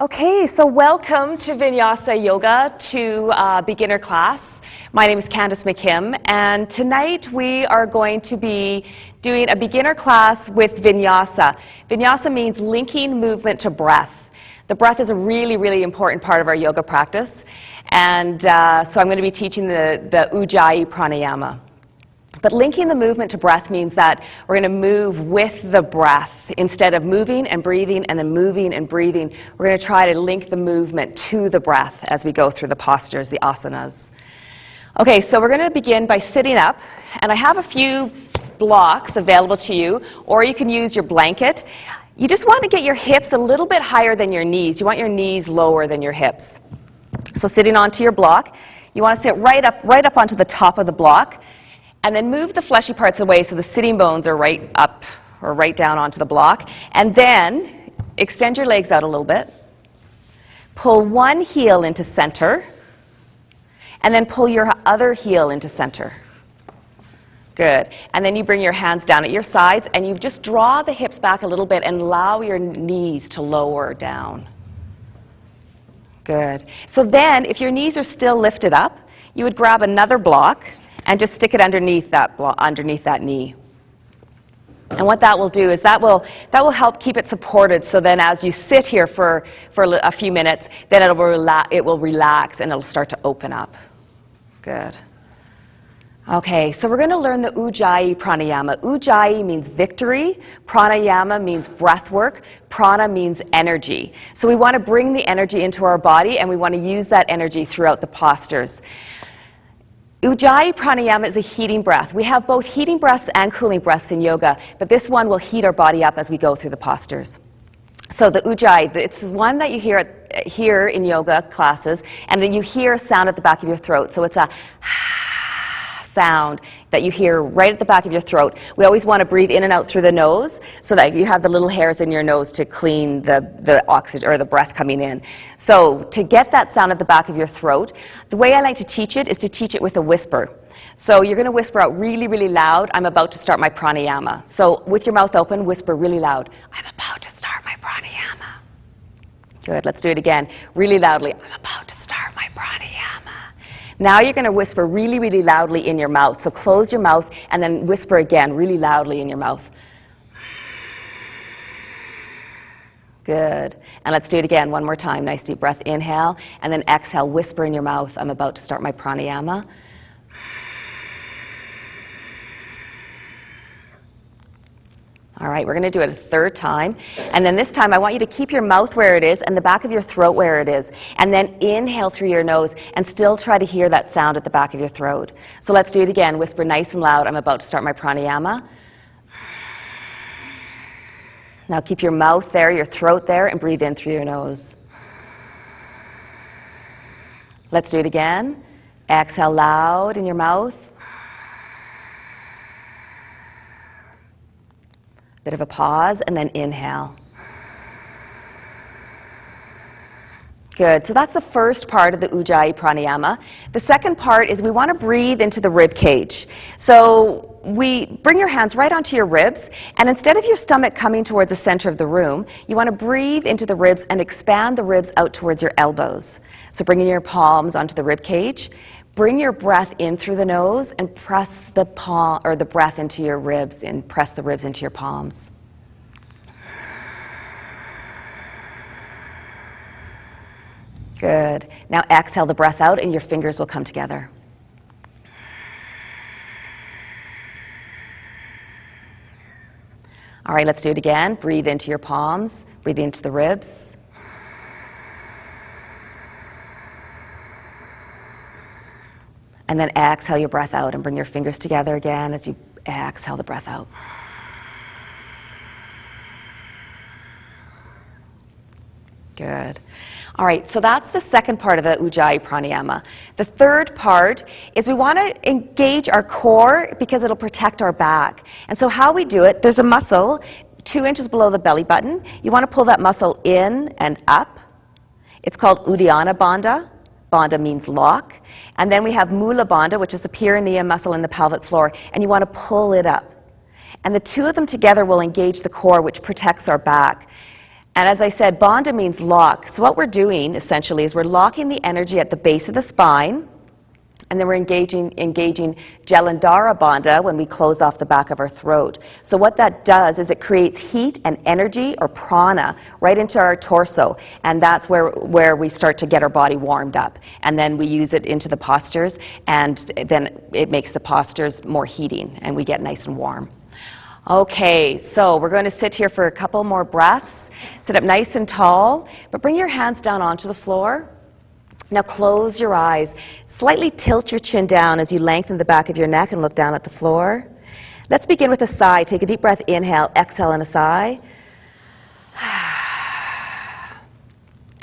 Okay, so welcome to Vinyasa Yoga, to beginner class. My name is Candice McKim, and tonight we are going to be doing a beginner class with Vinyasa. Vinyasa means linking movement to breath. The breath is a really, really important part of our yoga practice, and so I'm going to be teaching the Ujjayi pranayama. But linking the movement to breath means that we're going to move with the breath. Instead of moving and breathing and then moving and breathing, we're going to try to link the movement to the breath as we go through the postures, the asanas. Okay, so we're going to begin by sitting up, and I have a few blocks available to you, or you can use your blanket. You just want to get your hips a little bit higher than your knees. You want your knees lower than your hips. So sitting onto your block, you want to sit right up onto the top of the block. And then move the fleshy parts away so the sitting bones are right up or right down onto the block. And then extend your legs out a little bit. Pull one heel into center. And then pull your other heel into center. Good. And then you bring your hands down at your sides and you just draw the hips back a little bit and allow your knees to lower down. Good. So then, if your knees are still lifted up, you would grab another block and just stick it underneath that knee. And what that will do is that will help keep it supported, so then as you sit here for a few minutes, then it will relax and it'll start to open up. Good. Okay, so we're going to learn the Ujjayi pranayama. Ujjayi means victory, pranayama means breath work, prana means energy. So we want to bring the energy into our body and we want to use that energy throughout the postures. Ujjayi pranayama is a heating breath. We have both heating breaths and cooling breaths in yoga, but this one will heat our body up as we go through the postures. So the Ujjayi, it's one that you hear in yoga classes, and then you hear a sound at the back of your throat. So it's a sound that you hear right at the back of your throat. We always want to breathe in and out through the nose so that you have the little hairs in your nose to clean the oxygen or the breath coming in. So to get that sound at the back of your throat, the way I like to teach it is to teach it with a whisper. So you're going to whisper out really, really loud, "I'm about to start my pranayama." So with your mouth open, whisper really loud, "I'm about to start my pranayama." Good, let's do it again. Really loudly, "I'm about to start my pranayama." Now you're going to whisper really, really loudly in your mouth. So close your mouth and then whisper again really loudly in your mouth. Good. And let's do it again one more time. Nice deep breath. Inhale. And then exhale. Whisper in your mouth, "I'm about to start my pranayama." All right, we're going to do it a third time. And then this time, I want you to keep your mouth where it is and the back of your throat where it is. And then inhale through your nose and still try to hear that sound at the back of your throat. So let's do it again. Whisper nice and loud, "I'm about to start my pranayama." Now keep your mouth there, your throat there, and breathe in through your nose. Let's do it again. Exhale loud in your mouth. Bit of a pause, and then inhale. Good. So that's the first part of the Ujjayi pranayama. The second part is we want to breathe into the rib cage. So we bring your hands right onto your ribs, and instead of your stomach coming towards the center of the room, you want to breathe into the ribs and expand the ribs out towards your elbows. So bringing your palms onto the rib cage. Bring your breath in through the nose and press the palm or the breath into your ribs and press the ribs into your palms. Good. Now exhale the breath out and your fingers will come together. All right, let's do it again. Breathe into your palms, breathe into the ribs. And then exhale your breath out and bring your fingers together again as you exhale the breath out. Good. All right, so that's the second part of the Ujjayi pranayama. The third part is we want to engage our core because it'll protect our back. And so how we do it, there's a muscle 2 inches below the belly button. You want to pull that muscle in and up. It's called Uddiyana Bandha. Bandha means lock. And then we have Mula Bandha, which is the perineum muscle in the pelvic floor, and you want to pull it up. And the two of them together will engage the core, which protects our back. And as I said, bandha means lock. So what we're doing, essentially, is we're locking the energy at the base of the spine, and then we're engaging Jalandhara bandha when we close off the back of our throat. So what that does is it creates heat and energy, or prana, right into our torso. And that's where we start to get our body warmed up. And then we use it into the postures, and then it makes the postures more heating, and we get nice and warm. Okay, so we're going to sit here for a couple more breaths. Sit up nice and tall, but bring your hands down onto the floor. Now close your eyes. Slightly tilt your chin down as you lengthen the back of your neck and look down at the floor. Let's begin with a sigh. Take a deep breath, inhale, exhale, and a sigh.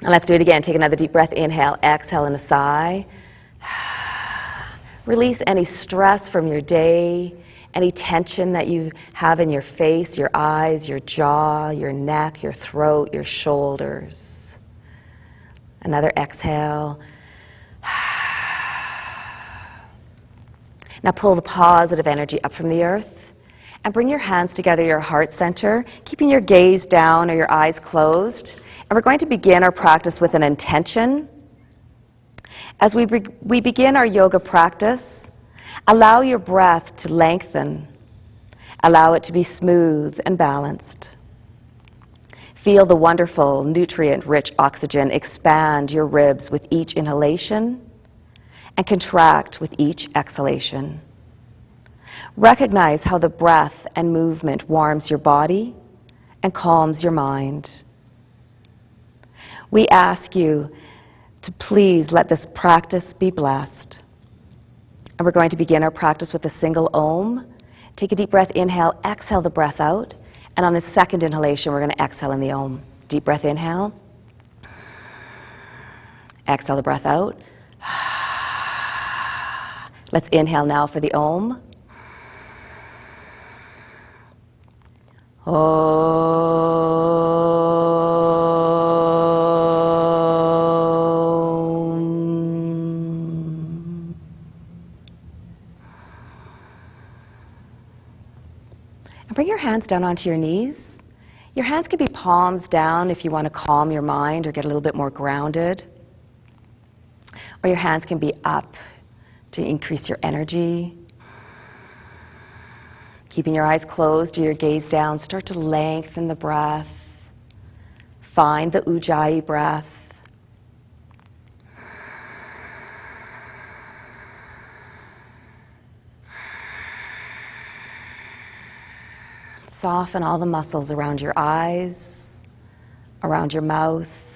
And let's do it again. Take another deep breath, inhale, exhale, and a sigh. Release any stress from your day, any tension that you have in your face, your eyes, your jaw, your neck, your throat, your shoulders. Another exhale. Now pull the positive energy up from the earth and bring your hands together, your heart center, keeping your gaze down or your eyes closed. And we're going to begin our practice with an intention. As we begin our yoga practice, allow your breath to lengthen. Allow it to be smooth and balanced. Feel the wonderful, nutrient-rich oxygen expand your ribs with each inhalation and contract with each exhalation. Recognize how the breath and movement warms your body and calms your mind. We ask you to please let this practice be blessed. And we're going to begin our practice with a single Om. Take a deep breath, inhale, exhale the breath out. And on the second inhalation, we're going to exhale in the Om. Deep breath, inhale. Exhale the breath out. Let's inhale now for the Om. And bring your hands down onto your knees. Your hands can be palms down if you want to calm your mind or get a little bit more grounded. Or your hands can be up to increase your energy. Keeping your eyes closed or your gaze down, start to lengthen the breath. Find the Ujjayi breath. Soften all the muscles around your eyes, around your mouth.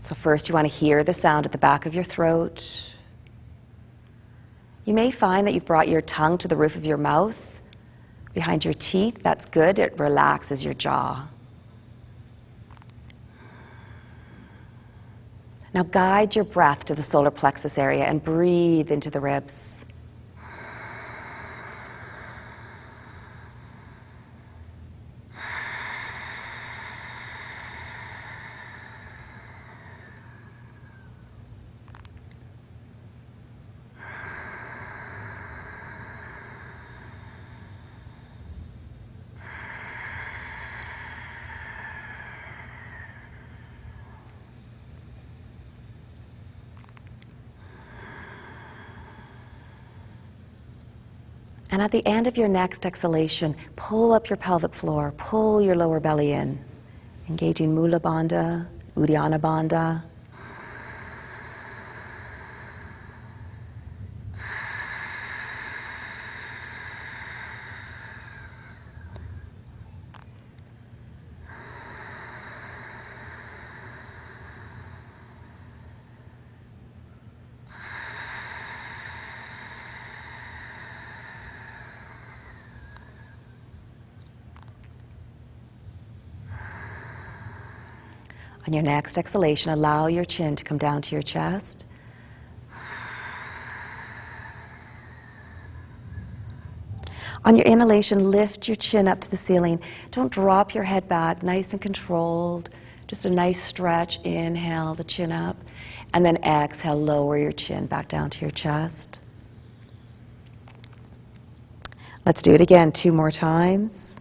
So first you want to hear the sound at the back of your throat. You may find that you've brought your tongue to the roof of your mouth, behind your teeth. That's good. It relaxes your jaw. Now guide your breath to the solar plexus area and breathe into the ribs. And at the end of your next exhalation, pull up your pelvic floor, pull your lower belly in, engaging Mula Bandha, Uddiyana Bandha. On your next exhalation, allow your chin to come down to your chest. On your inhalation, lift your chin up to the ceiling. Don't drop your head back, nice and controlled. Just a nice stretch. Inhale the chin up. And then exhale, lower your chin back down to your chest. Let's do it again 2 more times.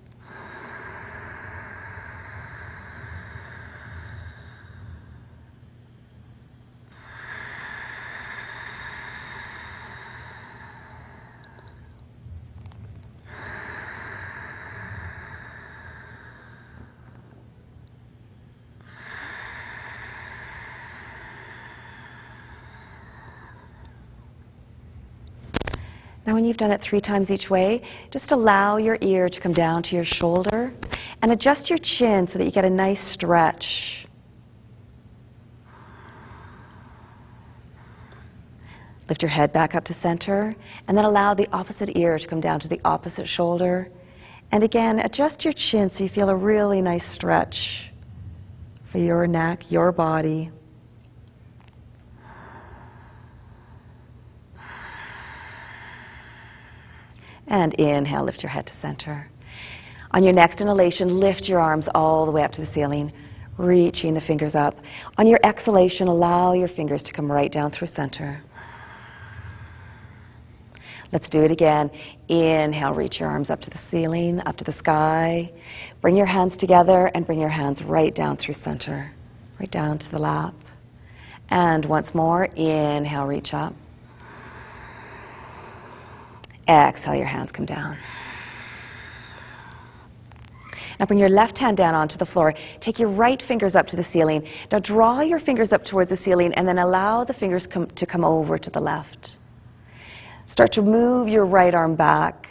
Now when you've done it 3 times each way, just allow your ear to come down to your shoulder and adjust your chin so that you get a nice stretch. Lift your head back up to center and then allow the opposite ear to come down to the opposite shoulder. And again, adjust your chin so you feel a really nice stretch for your neck, your body. And inhale, lift your head to center. On your next inhalation, lift your arms all the way up to the ceiling, reaching the fingers up. On your exhalation, allow your fingers to come right down through center. Let's do it again. Inhale, reach your arms up to the ceiling, up to the sky. Bring your hands together and bring your hands right down through center, right down to the lap. And once more, inhale, reach up. Exhale, your hands come down. Now bring your left hand down onto the floor. Take your right fingers up to the ceiling. Now draw your fingers up towards the ceiling and then allow the fingers to come over to the left. Start to move your right arm back,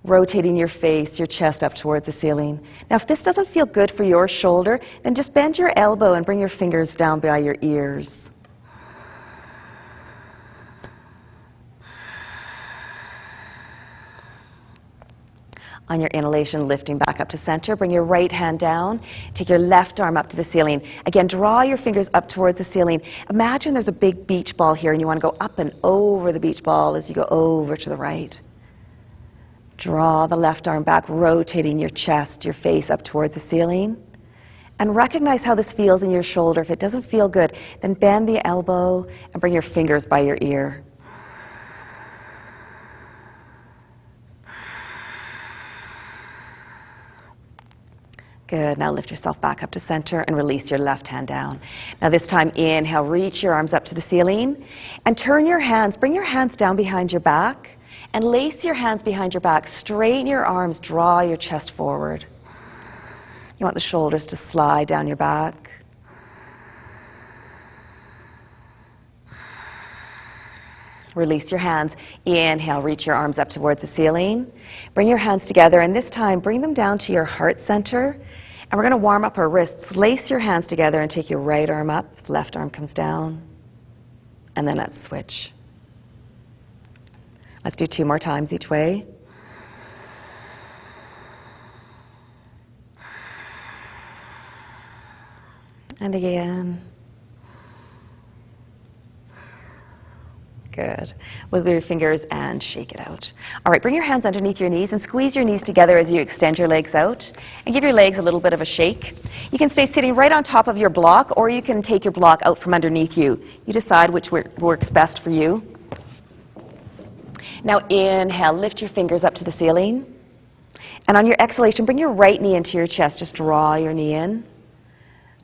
rotating your face, your chest up towards the ceiling. Now if this doesn't feel good for your shoulder, then just bend your elbow and bring your fingers down by your ears. On your inhalation, lifting back up to center, bring your right hand down, take your left arm up to the ceiling. Again, draw your fingers up towards the ceiling. Imagine there's a big beach ball here and you want to go up and over the beach ball as you go over to the right. Draw the left arm back, rotating your chest, your face up towards the ceiling. And recognize how this feels in your shoulder. If it doesn't feel good, then bend the elbow and bring your fingers by your ear. Good. Now lift yourself back up to center and release your left hand down. Now this time, inhale, reach your arms up to the ceiling and turn your hands, bring your hands down behind your back and lace your hands behind your back. Straighten your arms, draw your chest forward. You want the shoulders to slide down your back. Release your hands. Inhale, reach your arms up towards the ceiling. Bring your hands together, and this time bring them down to your heart center. And we're going to warm up our wrists. Lace your hands together and take your right arm up. Left arm comes down. And then let's switch. Let's do 2 more times each way. And again. Good. Wiggle your fingers and shake it out. All right, bring your hands underneath your knees and squeeze your knees together as you extend your legs out and give your legs a little bit of a shake. You can stay sitting right on top of your block or you can take your block out from underneath you. You decide which works best for you. Now inhale, lift your fingers up to the ceiling. And on your exhalation, bring your right knee into your chest. Just draw your knee in.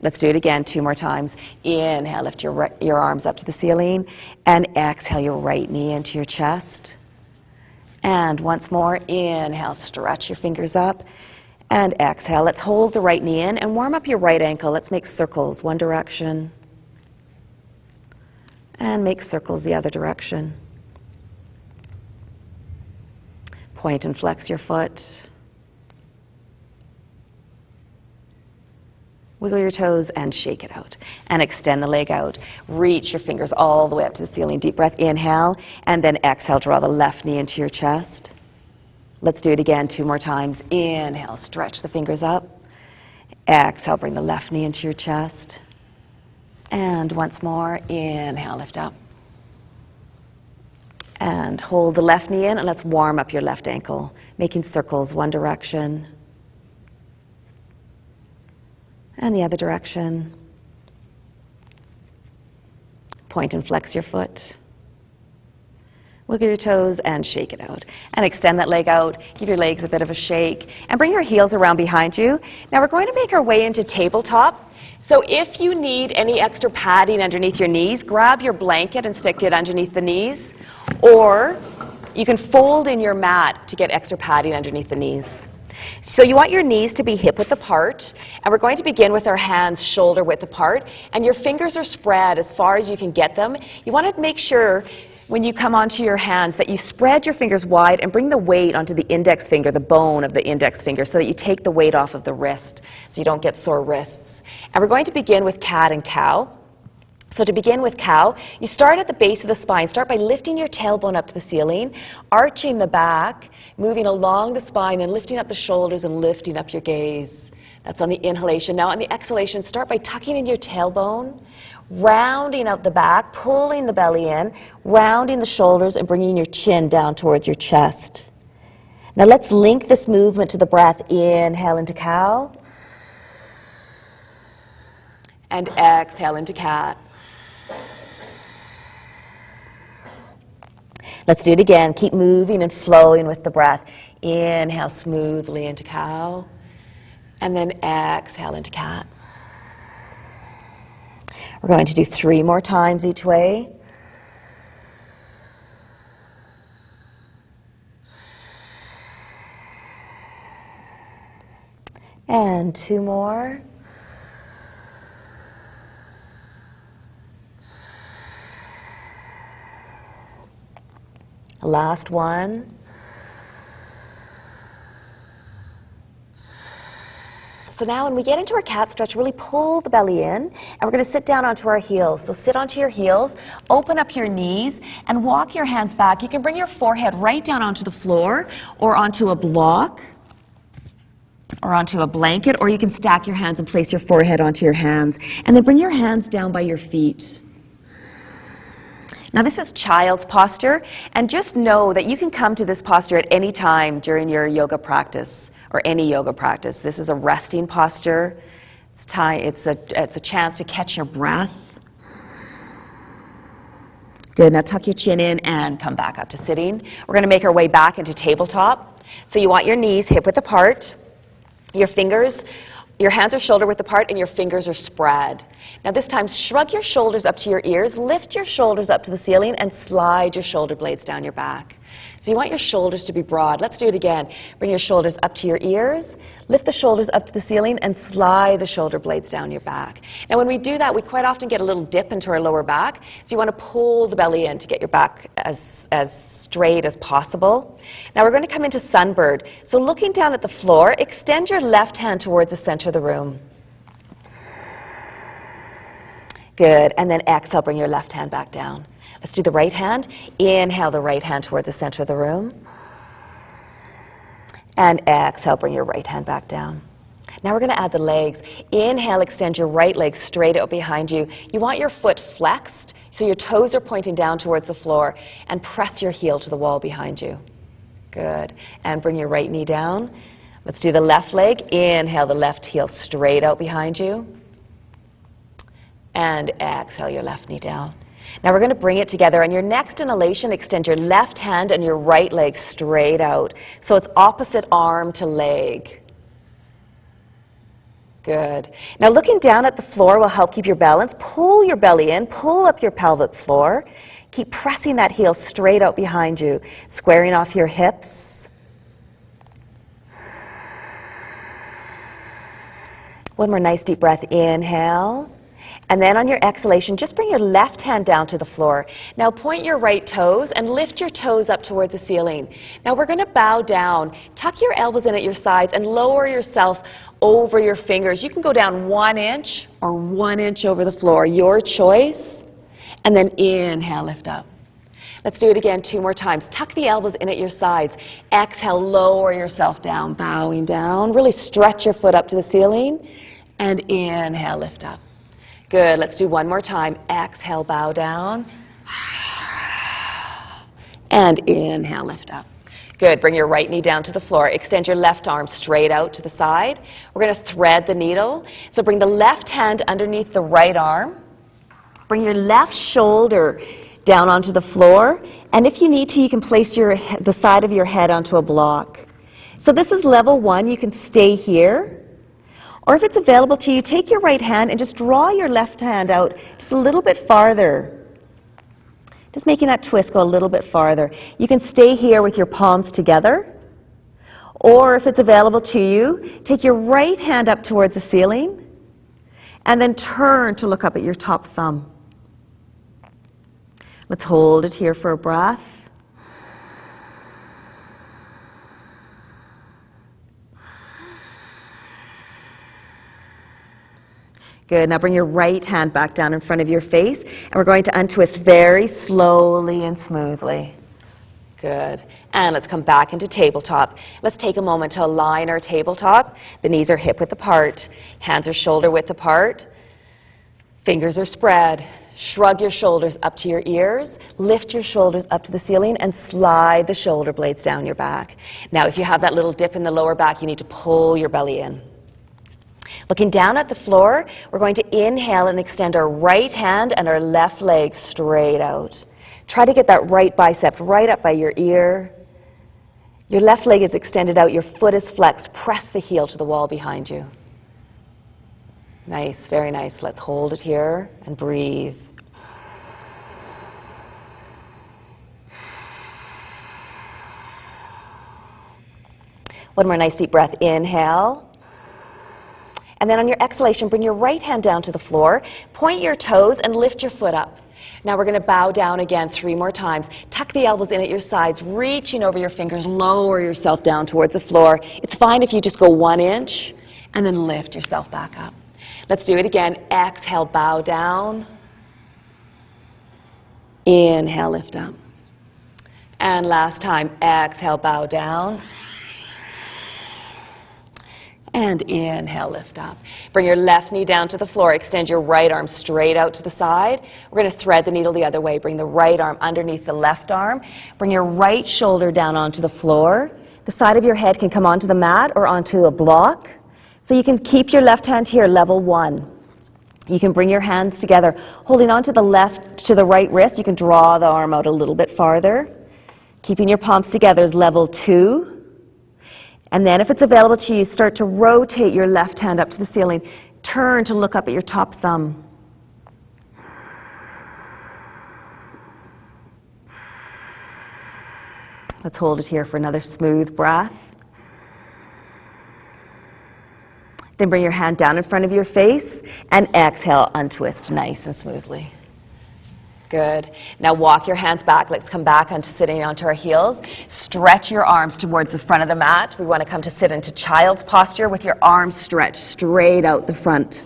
Let's do it again 2 more times. Inhale, lift your arms up to the ceiling. And exhale your right knee into your chest. And once more, inhale, stretch your fingers up. And exhale, let's hold the right knee in and warm up your right ankle. Let's make circles, one direction. And make circles the other direction. Point and flex your foot. Wiggle your toes and shake it out. And extend the leg out. Reach your fingers all the way up to the ceiling. Deep breath, inhale. And then exhale, draw the left knee into your chest. Let's do it again 2 more times. Inhale, stretch the fingers up. Exhale, bring the left knee into your chest. And once more, inhale, lift up. And hold the left knee in and let's warm up your left ankle, making circles one direction. And the other direction. Point and flex your foot. Wiggle your toes and shake it out. And extend that leg out. Give your legs a bit of a shake. And bring your heels around behind you. Now we're going to make our way into tabletop. So if you need any extra padding underneath your knees, grab your blanket and stick it underneath the knees. Or you can fold in your mat to get extra padding underneath the knees. So you want your knees to be hip-width apart, and we're going to begin with our hands shoulder-width apart, and your fingers are spread as far as you can get them. You want to make sure when you come onto your hands that you spread your fingers wide and bring the weight onto the index finger, the bone of the index finger, so that you take the weight off of the wrist so you don't get sore wrists. And we're going to begin with cat and cow. So to begin with cow, you start at the base of the spine. Start by lifting your tailbone up to the ceiling, arching the back, moving along the spine, and lifting up the shoulders and lifting up your gaze. That's on the inhalation. Now on the exhalation, start by tucking in your tailbone, rounding out the back, pulling the belly in, rounding the shoulders, and bringing your chin down towards your chest. Now let's link this movement to the breath. Inhale into cow, and exhale into cat. Let's do it again. Keep moving and flowing with the breath. Inhale smoothly into cow, and then exhale into cat. We're going to do 3 more times each way. And 2 more. Last one. So now when we get into our cat stretch, really pull the belly in, and we're going to sit down onto our heels. So sit onto your heels, open up your knees, and walk your hands back. You can bring your forehead right down onto the floor, or onto a block, or onto a blanket, or you can stack your hands and place your forehead onto your hands. And then bring your hands down by your feet. Now this is child's posture, and just know that you can come to this posture at any time during your yoga practice, or any yoga practice. This is a resting posture. It's a chance to catch your breath. Good, now tuck your chin in and come back up to sitting. We're going to make our way back into tabletop. So you want your knees hip-width apart, your hands are shoulder-width apart, and your fingers are spread. Now this time, shrug your shoulders up to your ears, lift your shoulders up to the ceiling, and slide your shoulder blades down your back. So you want your shoulders to be broad. Let's do it again. Bring your shoulders up to your ears, lift the shoulders up to the ceiling, and slide the shoulder blades down your back. Now when we do that, we quite often get a little dip into our lower back, so you want to pull the belly in to get your back as straight as possible. Now we're going to come into sunbird. So looking down at the floor, extend your left hand towards the center of the room. Good, and then exhale, bring your left hand back down. Let's do the right hand. Inhale the right hand towards the center of the room. And exhale, bring your right hand back down. Now we're going to add the legs. Inhale, extend your right leg straight out behind you. You want your foot flexed, so your toes are pointing down towards the floor, and press your heel to the wall behind you. Good. And bring your right knee down. Let's do the left leg. Inhale the left heel straight out behind you. And exhale your left knee down. Now we're going to bring it together. On your next inhalation, extend your left hand and your right leg straight out. So it's opposite arm to leg. Good. Now looking down at the floor will help keep your balance. Pull your belly in, pull up your pelvic floor. Keep pressing that heel straight out behind you, squaring off your hips. One more nice deep breath. Inhale. And then on your exhalation, just bring your left hand down to the floor. Now point your right toes and lift your toes up towards the ceiling. Now we're going to bow down. Tuck your elbows in at your sides and lower yourself over your fingers. You can go down 1 inch or 1 inch over the floor, your choice. And then inhale, lift up. Let's do it again 2 more times. Tuck the elbows in at your sides. Exhale, lower yourself down, bowing down. Really stretch your foot up to the ceiling. And inhale, lift up. Good. Let's do 1 more time. Exhale, bow down. And inhale, lift up. Good. Bring your right knee down to the floor. Extend your left arm straight out to the side. We're going to thread the needle. So bring the left hand underneath the right arm. Bring your left shoulder down onto the floor And if you need to, you can place the side of your head onto a block. So this is level 1. You can stay here. Or if it's available to you, take your right hand and just draw your left hand out just a little bit farther. Just making that twist go a little bit farther. You can stay here with your palms together. Or if it's available to you, take your right hand up towards the ceiling and then turn to look up at your top thumb. Let's hold it here for a breath. Good. Now bring your right hand back down in front of your face, and we're going to untwist very slowly and smoothly. Good. And let's come back into tabletop. Let's take a moment to align our tabletop. The knees are hip width apart. Hands are shoulder width apart. Fingers are spread. Shrug your shoulders up to your ears. Lift your shoulders up to the ceiling and slide the shoulder blades down your back. Now, if you have that little dip in the lower back, you need to pull your belly in. Looking down at the floor, we're going to inhale and extend our right hand and our left leg straight out. Try to get that right bicep right up by your ear. Your left leg is extended out, your foot is flexed. Press the heel to the wall behind you. Nice, very nice. Let's hold it here and breathe. One more nice deep breath. Inhale. And then on your exhalation, bring your right hand down to the floor, point your toes, and lift your foot up. Now we're going to bow down again 3 more times. Tuck the elbows in at your sides, reaching over your fingers, lower yourself down towards the floor. It's fine if you just go 1 inch, and then lift yourself back up. Let's do it again. Exhale, bow down. Inhale, lift up. And last time, exhale, bow down. And inhale, lift up. Bring your left knee down to the floor. Extend your right arm straight out to the side. We're going to thread the needle the other way. Bring the right arm underneath the left arm. Bring your right shoulder down onto the floor. The side of your head can come onto the mat or onto a block. So you can keep your left hand here, level 1. You can bring your hands together, holding on to the left to the right wrist. You can draw the arm out a little bit farther. Keeping your palms together is level 2. And then if it's available to you, start to rotate your left hand up to the ceiling. Turn to look up at your top thumb. Let's hold it here for another smooth breath. Then bring your hand down in front of your face and exhale, untwist nice and smoothly. Good. Now walk your hands back. Let's come back onto sitting onto our heels. Stretch your arms towards the front of the mat. We want to come to sit into child's posture with your arms stretched straight out the front.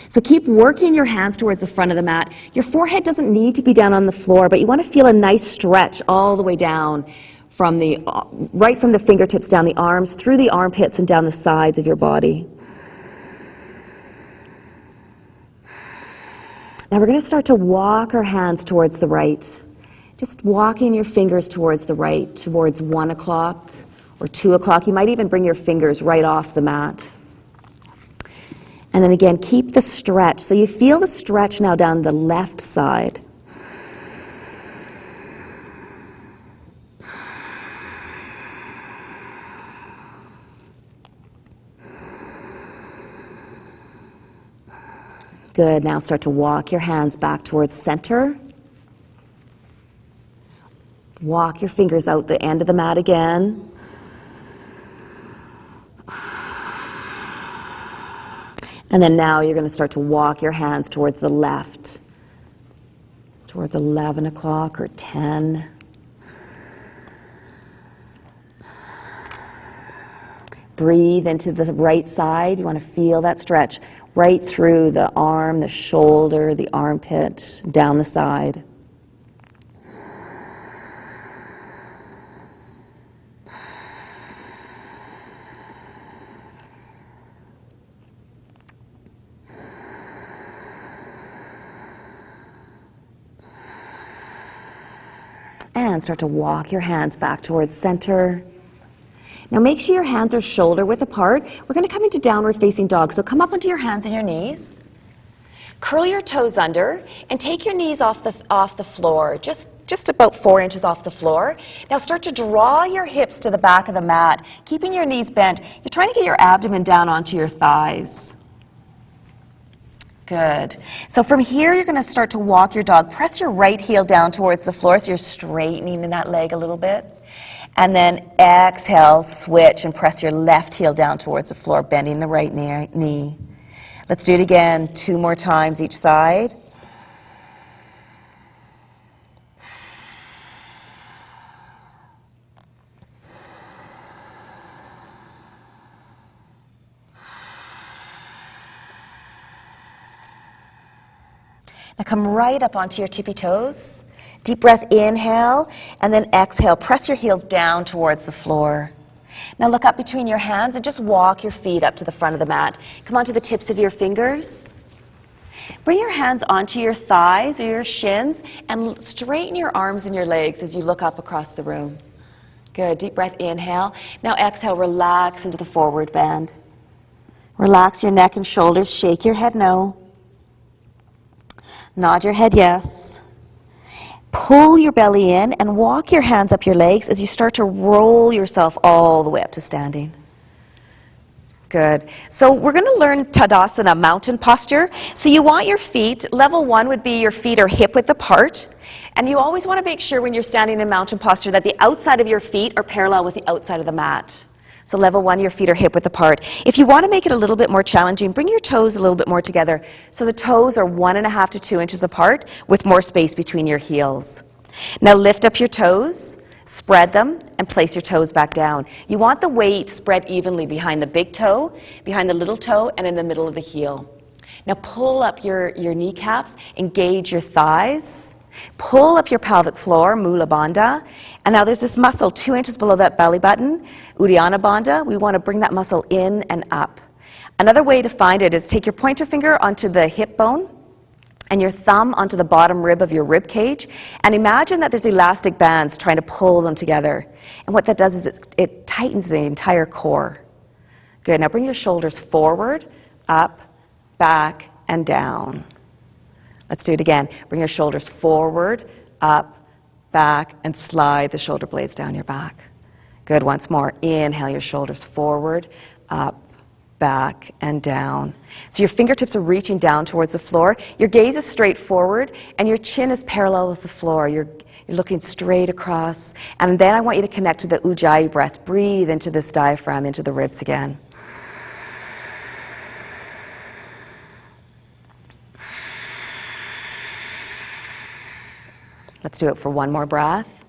So keep working your hands towards the front of the mat. Your forehead doesn't need to be down on the floor, but you want to feel a nice stretch all the way down from right from the fingertips down the arms, through the armpits and down the sides of your body. Now we're going to start to walk our hands towards the right. Just walking your fingers towards the right, towards 1 o'clock or 2 o'clock. You might even bring your fingers right off the mat. And then again, keep the stretch. So you feel the stretch now down the left side. Good. Now start to walk your hands back towards center. Walk your fingers out the end of the mat again. And then now you're going to start to walk your hands towards the left, towards 11 o'clock or 10. Breathe into the right side. You want to feel that stretch right through the arm, the shoulder, the armpit, down the side. And start to walk your hands back towards center. Now make sure your hands are shoulder width apart. We're going to come into downward facing dog. So come up onto your hands and your knees. Curl your toes under and take your knees off the floor, just about 4 inches off the floor. Now start to draw your hips to the back of the mat, keeping your knees bent. You're trying to get your abdomen down onto your thighs. Good. So from here, you're going to start to walk your dog. Press your right heel down towards the floor so you're straightening in that leg a little bit. And then exhale, switch, and press your left heel down towards the floor, bending the right knee. Let's do it again, 2 more times each side. Now come right up onto your tippy toes. Deep breath, inhale, and then exhale. Press your heels down towards the floor. Now look up between your hands and just walk your feet up to the front of the mat. Come onto the tips of your fingers. Bring your hands onto your thighs or your shins and straighten your arms and your legs as you look up across the room. Good. Deep breath, inhale. Now exhale, relax into the forward bend. Relax your neck and shoulders. Shake your head no. Nod your head yes. Pull your belly in and walk your hands up your legs as you start to roll yourself all the way up to standing. Good. So we're going to learn Tadasana, mountain posture. So you want your feet, level 1 would be your feet are hip width apart. And you always want to make sure when you're standing in mountain posture that the outside of your feet are parallel with the outside of the mat. So level 1, your feet are hip width apart. If you want to make it a little bit more challenging, bring your toes a little bit more together. So the toes are 1.5 to 2 inches apart with more space between your heels. Now lift up your toes, spread them, and place your toes back down. You want the weight spread evenly behind the big toe, behind the little toe, and in the middle of the heel. Now pull up your kneecaps, engage your thighs. Pull up your pelvic floor, Mula Bandha. And now there's this muscle 2 inches below that belly button, Uddiyana Bandha. We want to bring that muscle in and up. Another way to find it is take your pointer finger onto the hip bone and your thumb onto the bottom rib of your rib cage. And imagine that there's elastic bands trying to pull them together. And what that does is it tightens the entire core. Good. Now bring your shoulders forward, up, back, and down. Let's do it again. Bring your shoulders forward, up, back, and slide the shoulder blades down your back. Good. Once more. Inhale your shoulders forward, up, back, and down. So your fingertips are reaching down towards the floor. Your gaze is straight forward, and your chin is parallel with the floor. You're looking straight across. And then I want you to connect to the Ujjayi breath. Breathe into this diaphragm, into the ribs again. Let's do it for one more breath.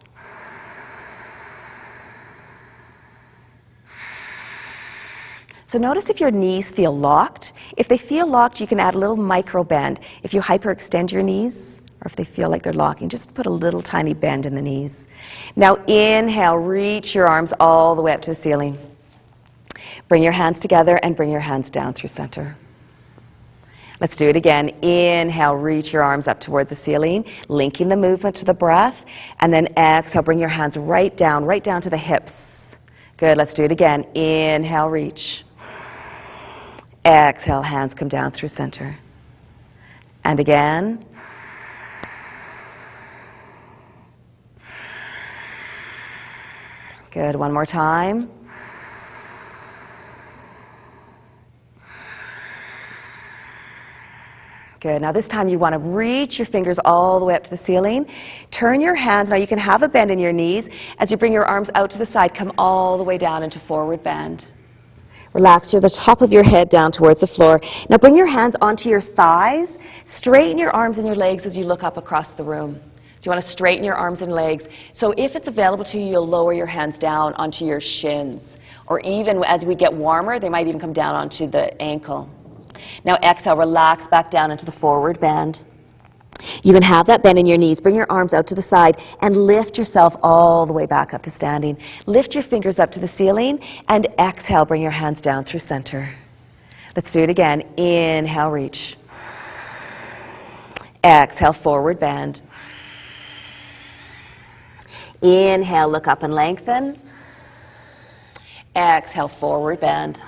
So notice if your knees feel locked. If they feel locked, you can add a little micro bend. If you hyperextend your knees, or if they feel like they're locking, just put a little tiny bend in the knees. Now inhale, reach your arms all the way up to the ceiling. Bring your hands together and bring your hands down through center. Let's do it again. Inhale, reach your arms up towards the ceiling, linking the movement to the breath. And then exhale, bring your hands right down to the hips. Good, let's do it again. Inhale, reach. Exhale, hands come down through center. And again. Good, one more time. Good. Now this time you want to reach your fingers all the way up to the ceiling. Turn your hands. Now you can have a bend in your knees. As you bring your arms out to the side, come all the way down into forward bend. Relax the top of your head down towards the floor. Now bring your hands onto your thighs. Straighten your arms and your legs as you look up across the room. So you want to straighten your arms and legs. So if it's available to you, you'll lower your hands down onto your shins. Or even as we get warmer, they might even come down onto the ankle. Now exhale, relax back down into the forward bend. You can have that bend in your knees. Bring your arms out to the side and lift yourself all the way back up to standing. Lift your fingers up to the ceiling and exhale, bring your hands down through center. Let's do it again. Inhale, reach. Exhale, forward bend. Inhale, look up and lengthen. Exhale, forward bend.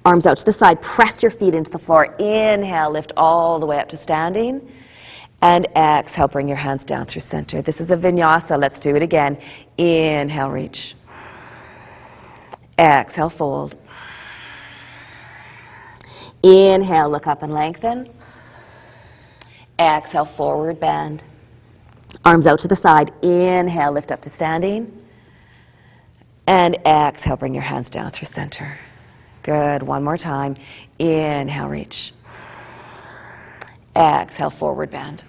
Arms out to the side, press your feet into the floor. Inhale, lift all the way up to standing. And exhale, bring your hands down through center. This is a vinyasa. Let's do it again. Inhale, reach. Exhale, fold. Inhale, look up and lengthen. Exhale, forward bend. Arms out to the side. Inhale, lift up to standing. And exhale, bring your hands down through center. Good. One more time. Inhale, reach. Exhale, forward bend.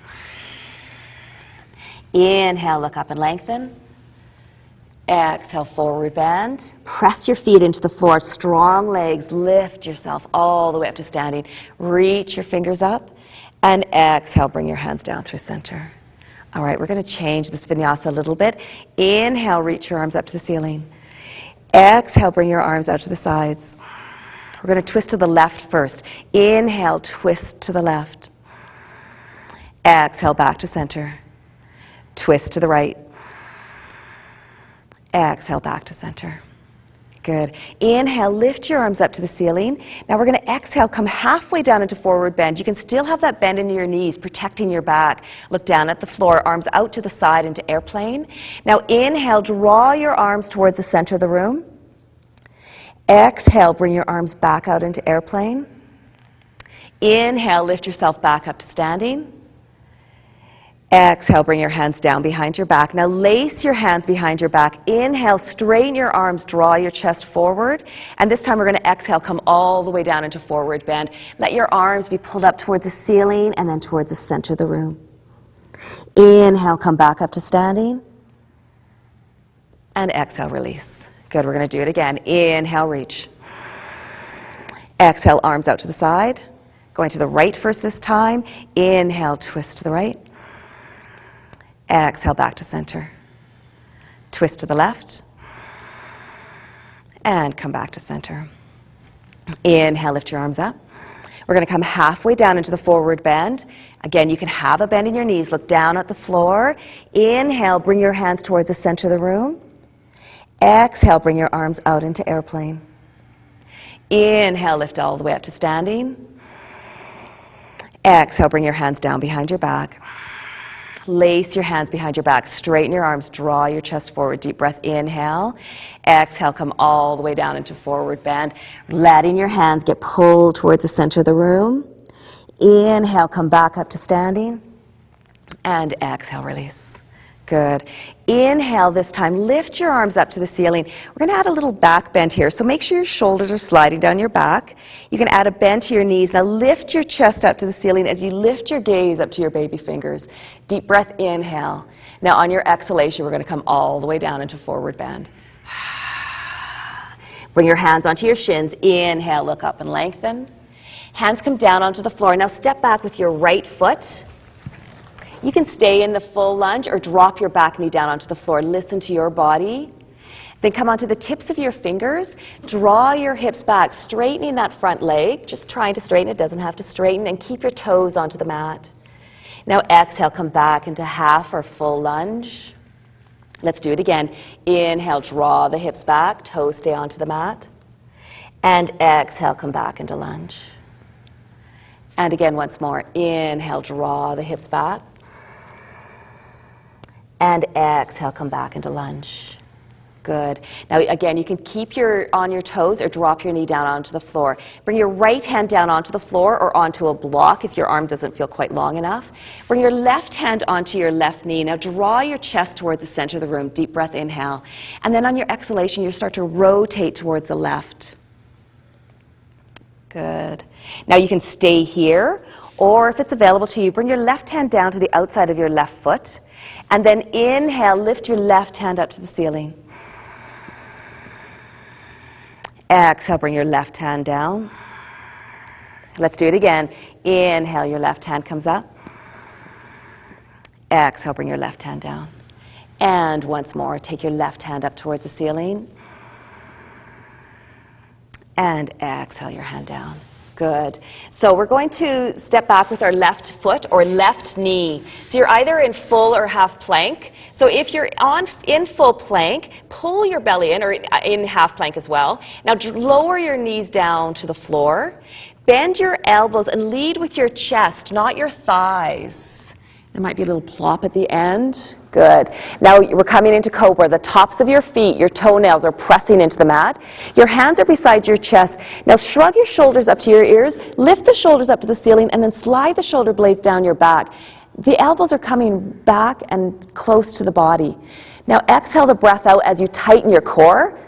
Inhale, look up and lengthen. Exhale, forward bend. Press your feet into the floor. Strong legs. Lift yourself all the way up to standing. Reach your fingers up. And exhale, bring your hands down through center. All right, we're going to change this vinyasa a little bit. Inhale, reach your arms up to the ceiling. Exhale, bring your arms out to the sides. We're going to twist to the left first. Inhale, twist to the left. Exhale, back to center. Twist to the right. Exhale, back to center. Good. Inhale, lift your arms up to the ceiling. Now we're going to exhale, come halfway down into forward bend. You can still have that bend in your knees, protecting your back. Look down at the floor, arms out to the side into airplane. Now inhale, draw your arms towards the center of the room. Exhale, bring your arms back out into airplane. Inhale, lift yourself back up to standing. Exhale, bring your hands down behind your back. Now lace your hands behind your back. Inhale, straighten your arms, draw your chest forward. And this time we're going to exhale, come all the way down into forward bend. Let your arms be pulled up towards the ceiling and then towards the center of the room. Inhale, come back up to standing. And exhale, release. Good, we're going to do it again. Inhale, reach. Exhale, arms out to the side. Going to the right first this time. Inhale, twist to the right. Exhale, back to center. Twist to the left. And come back to center. Inhale, lift your arms up. We're going to come halfway down into the forward bend. Again, you can have a bend in your knees. Look down at the floor. Inhale, bring your hands towards the center of the room. Exhale, bring your arms out into airplane. Inhale, lift all the way up to standing. Exhale, bring your hands down behind your back. Lace your hands behind your back. Straighten your arms. Draw your chest forward. Deep breath. Inhale. Exhale. Come all the way down into forward bend. Letting your hands get pulled towards the center of the room. Inhale. Come back up to standing. And exhale. Release. Good. Inhale this time. Lift your arms up to the ceiling. We're going to add a little back bend here. So make sure your shoulders are sliding down your back. You can add a bend to your knees. Now lift your chest up to the ceiling as you lift your gaze up to your baby fingers. Deep breath. Inhale. Now on your exhalation, we're going to come all the way down into forward bend. Bring your hands onto your shins. Inhale. Look up and lengthen. Hands come down onto the floor. Now step back with your right foot. You can stay in the full lunge or drop your back knee down onto the floor. Listen to your body. Then come onto the tips of your fingers. Draw your hips back, straightening that front leg. Just trying to straighten it, doesn't have to straighten. And keep your toes onto the mat. Now exhale, come back into half or full lunge. Let's do it again. Inhale, draw the hips back, toes stay onto the mat. And exhale, come back into lunge. And again, once more. Inhale, draw the hips back. And exhale, come back into lunge. Good. Now again, you can keep on your toes or drop your knee down onto the floor. Bring your right hand down onto the floor or onto a block if your arm doesn't feel quite long enough. Bring your left hand onto your left knee. Now draw your chest towards the center of the room. Deep breath, inhale. And then on your exhalation, you start to rotate towards the left. Good. Now you can stay here, or if it's available to you, bring your left hand down to the outside of your left foot. And then inhale, lift your left hand up to the ceiling. Exhale, bring your left hand down. Let's do it again. Inhale, your left hand comes up. Exhale, bring your left hand down. And once more, take your left hand up towards the ceiling. And exhale your hand down. Good. So we're going to step back with our left foot or left knee. So you're either in full or half plank. So if you're in full plank, pull your belly in, or in half plank as well. Now lower your knees down to the floor. Bend your elbows and lead with your chest, not your thighs. There might be a little plop at the end. Good. Now we're coming into cobra. The tops of your feet, your toenails are pressing into the mat. Your hands are beside your chest. Now shrug your shoulders up to your ears, lift the shoulders up to the ceiling, and then slide the shoulder blades down your back. The elbows are coming back and close to the body. Now exhale the breath out as you tighten your core.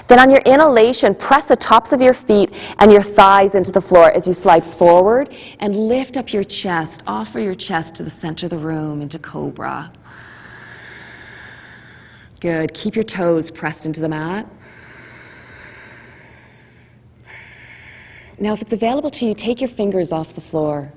Then on your inhalation, press the tops of your feet and your thighs into the floor as you slide forward and lift up your chest. Offer your chest to the center of the room into cobra. Good. Keep your toes pressed into the mat. Now, if it's available to you, take your fingers off the floor.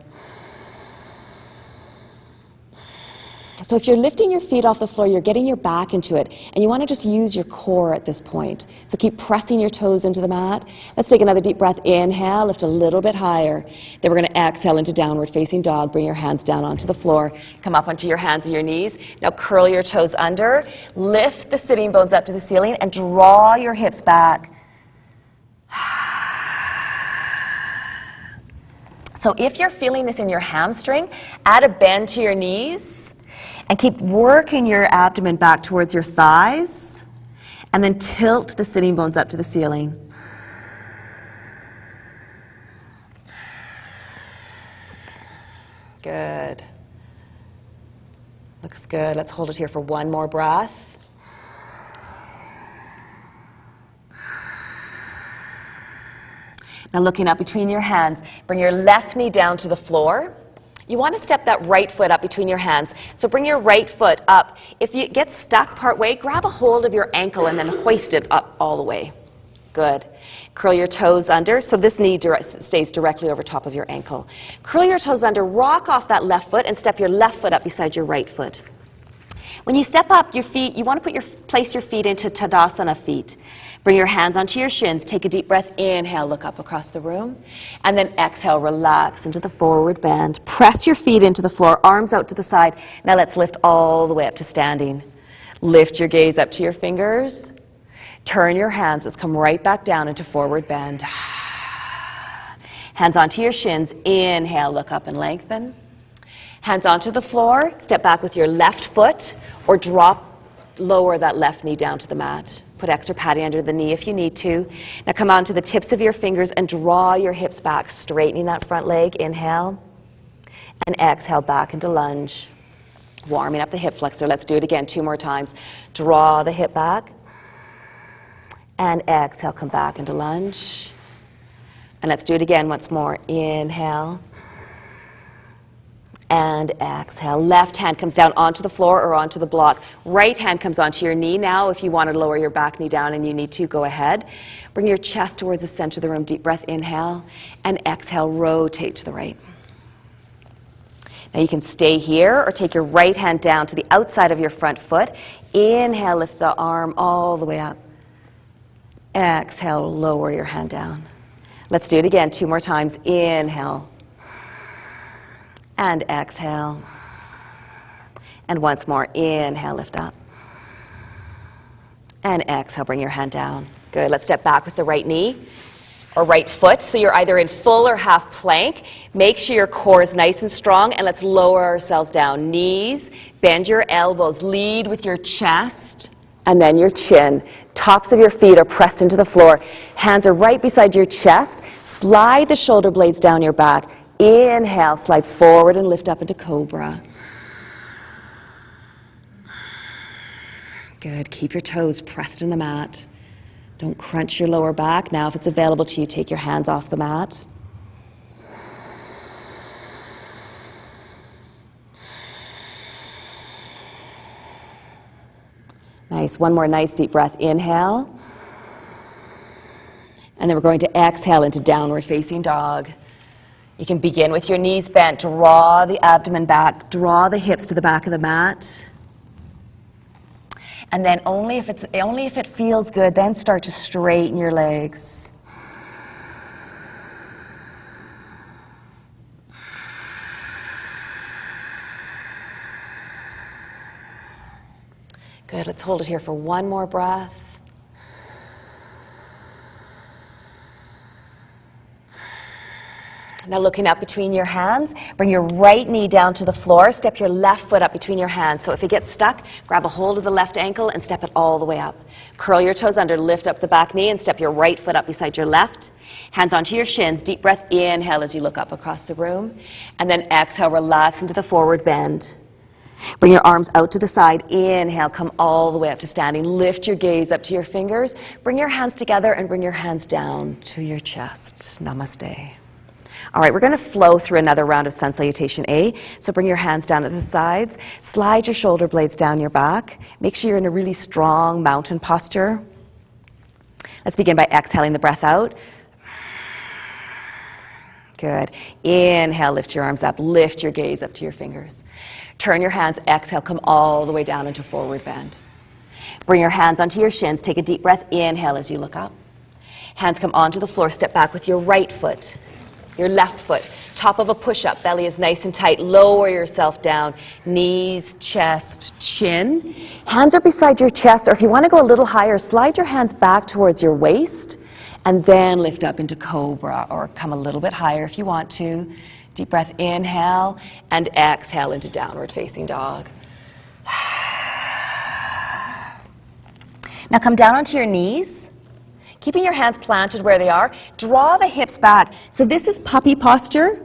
So if you're lifting your feet off the floor, you're getting your back into it, and you want to just use your core at this point. So keep pressing your toes into the mat. Let's take another deep breath. Inhale, lift a little bit higher. Then we're going to exhale into downward facing dog. Bring your hands down onto the floor. Come up onto your hands and your knees. Now curl your toes under. Lift the sitting bones up to the ceiling and draw your hips back. So if you're feeling this in your hamstring, add a bend to your knees. And keep working your abdomen back towards your thighs. And then tilt the sitting bones up to the ceiling. Good. Looks good. Let's hold it here for one more breath. Now looking up between your hands, bring your left knee down to the floor. You want to step that right foot up between your hands. So bring your right foot up. If you get stuck part way, grab a hold of your ankle and then hoist it up all the way. Good. Curl your toes under. So this knee stays directly over top of your ankle. Curl your toes under, rock off that left foot, and step your left foot up beside your right foot. When you step up your feet, you want to place your feet into Tadasana feet. Bring your hands onto your shins. Take a deep breath. Inhale, look up across the room. And then exhale, relax into the forward bend. Press your feet into the floor, arms out to the side. Now let's lift all the way up to standing. Lift your gaze up to your fingers. Turn your hands. Let's come right back down into forward bend. Hands onto your shins. Inhale, look up and lengthen. Hands onto the floor. Step back with your left foot or lower that left knee down to the mat. Put extra padding under the knee if you need to. Now come on to the tips of your fingers and draw your hips back, straightening that front leg. Inhale. And exhale back into lunge. Warming up the hip flexor. Let's do it again 2 more times. Draw the hip back. And exhale, come back into lunge. And let's do it again once more. Inhale. And exhale. Left hand comes down onto the floor or onto the block. Right hand comes onto your knee now. If you want to lower your back knee down and you need to, go ahead. Bring your chest towards the center of the room. Deep breath, inhale. And exhale, rotate to the right. Now you can stay here or take your right hand down to the outside of your front foot. Inhale, lift the arm all the way up. Exhale, lower your hand down. Let's do it again 2 more times. Inhale. And exhale. And once more, inhale, lift up. And exhale, bring your hand down. Good, let's step back with the right knee or right foot. So you're either in full or half plank. Make sure your core is nice and strong, and let's lower ourselves down. Knees, bend your elbows, lead with your chest and then your chin. Tops of your feet are pressed into the floor. Hands are right beside your chest. Slide the shoulder blades down your back. Inhale, slide forward and lift up into cobra. Good. Keep your toes pressed in the mat. Don't crunch your lower back. Now, if it's available to you, take your hands off the mat. Nice. One more nice deep breath. Inhale. And then we're going to exhale into downward facing dog. You can begin with your knees bent. Draw the abdomen back. Draw the hips to the back of the mat. And then only if it feels good, then start to straighten your legs. Good, let's hold it here for one more breath. Now looking up between your hands, bring your right knee down to the floor, step your left foot up between your hands. So if it gets stuck, grab a hold of the left ankle and step it all the way up. Curl your toes under, lift up the back knee and step your right foot up beside your left. Hands onto your shins, deep breath, inhale as you look up across the room. And then exhale, relax into the forward bend. Bring your arms out to the side, inhale, come all the way up to standing. Lift your gaze up to your fingers. Bring your hands together and bring your hands down to your chest. Namaste. All right, we're going to flow through another round of Sun Salutation A. So bring your hands down at the sides. Slide your shoulder blades down your back. Make sure you're in a really strong mountain posture. Let's begin by exhaling the breath out. Good. Inhale, lift your arms up. Lift your gaze up to your fingers. Turn your hands, exhale, come all the way down into forward bend. Bring your hands onto your shins. Take a deep breath. Inhale as you look up. Hands come onto the floor. Step back with your right foot. Your left foot, top of a push-up, belly is nice and tight. Lower yourself down, knees, chest, chin. Hands are beside your chest, or if you want to go a little higher, slide your hands back towards your waist, and then lift up into cobra, or come a little bit higher if you want to. Deep breath, inhale, and exhale into downward facing dog. Now come down onto your knees. Keeping your hands planted where they are, draw the hips back. So this is puppy posture,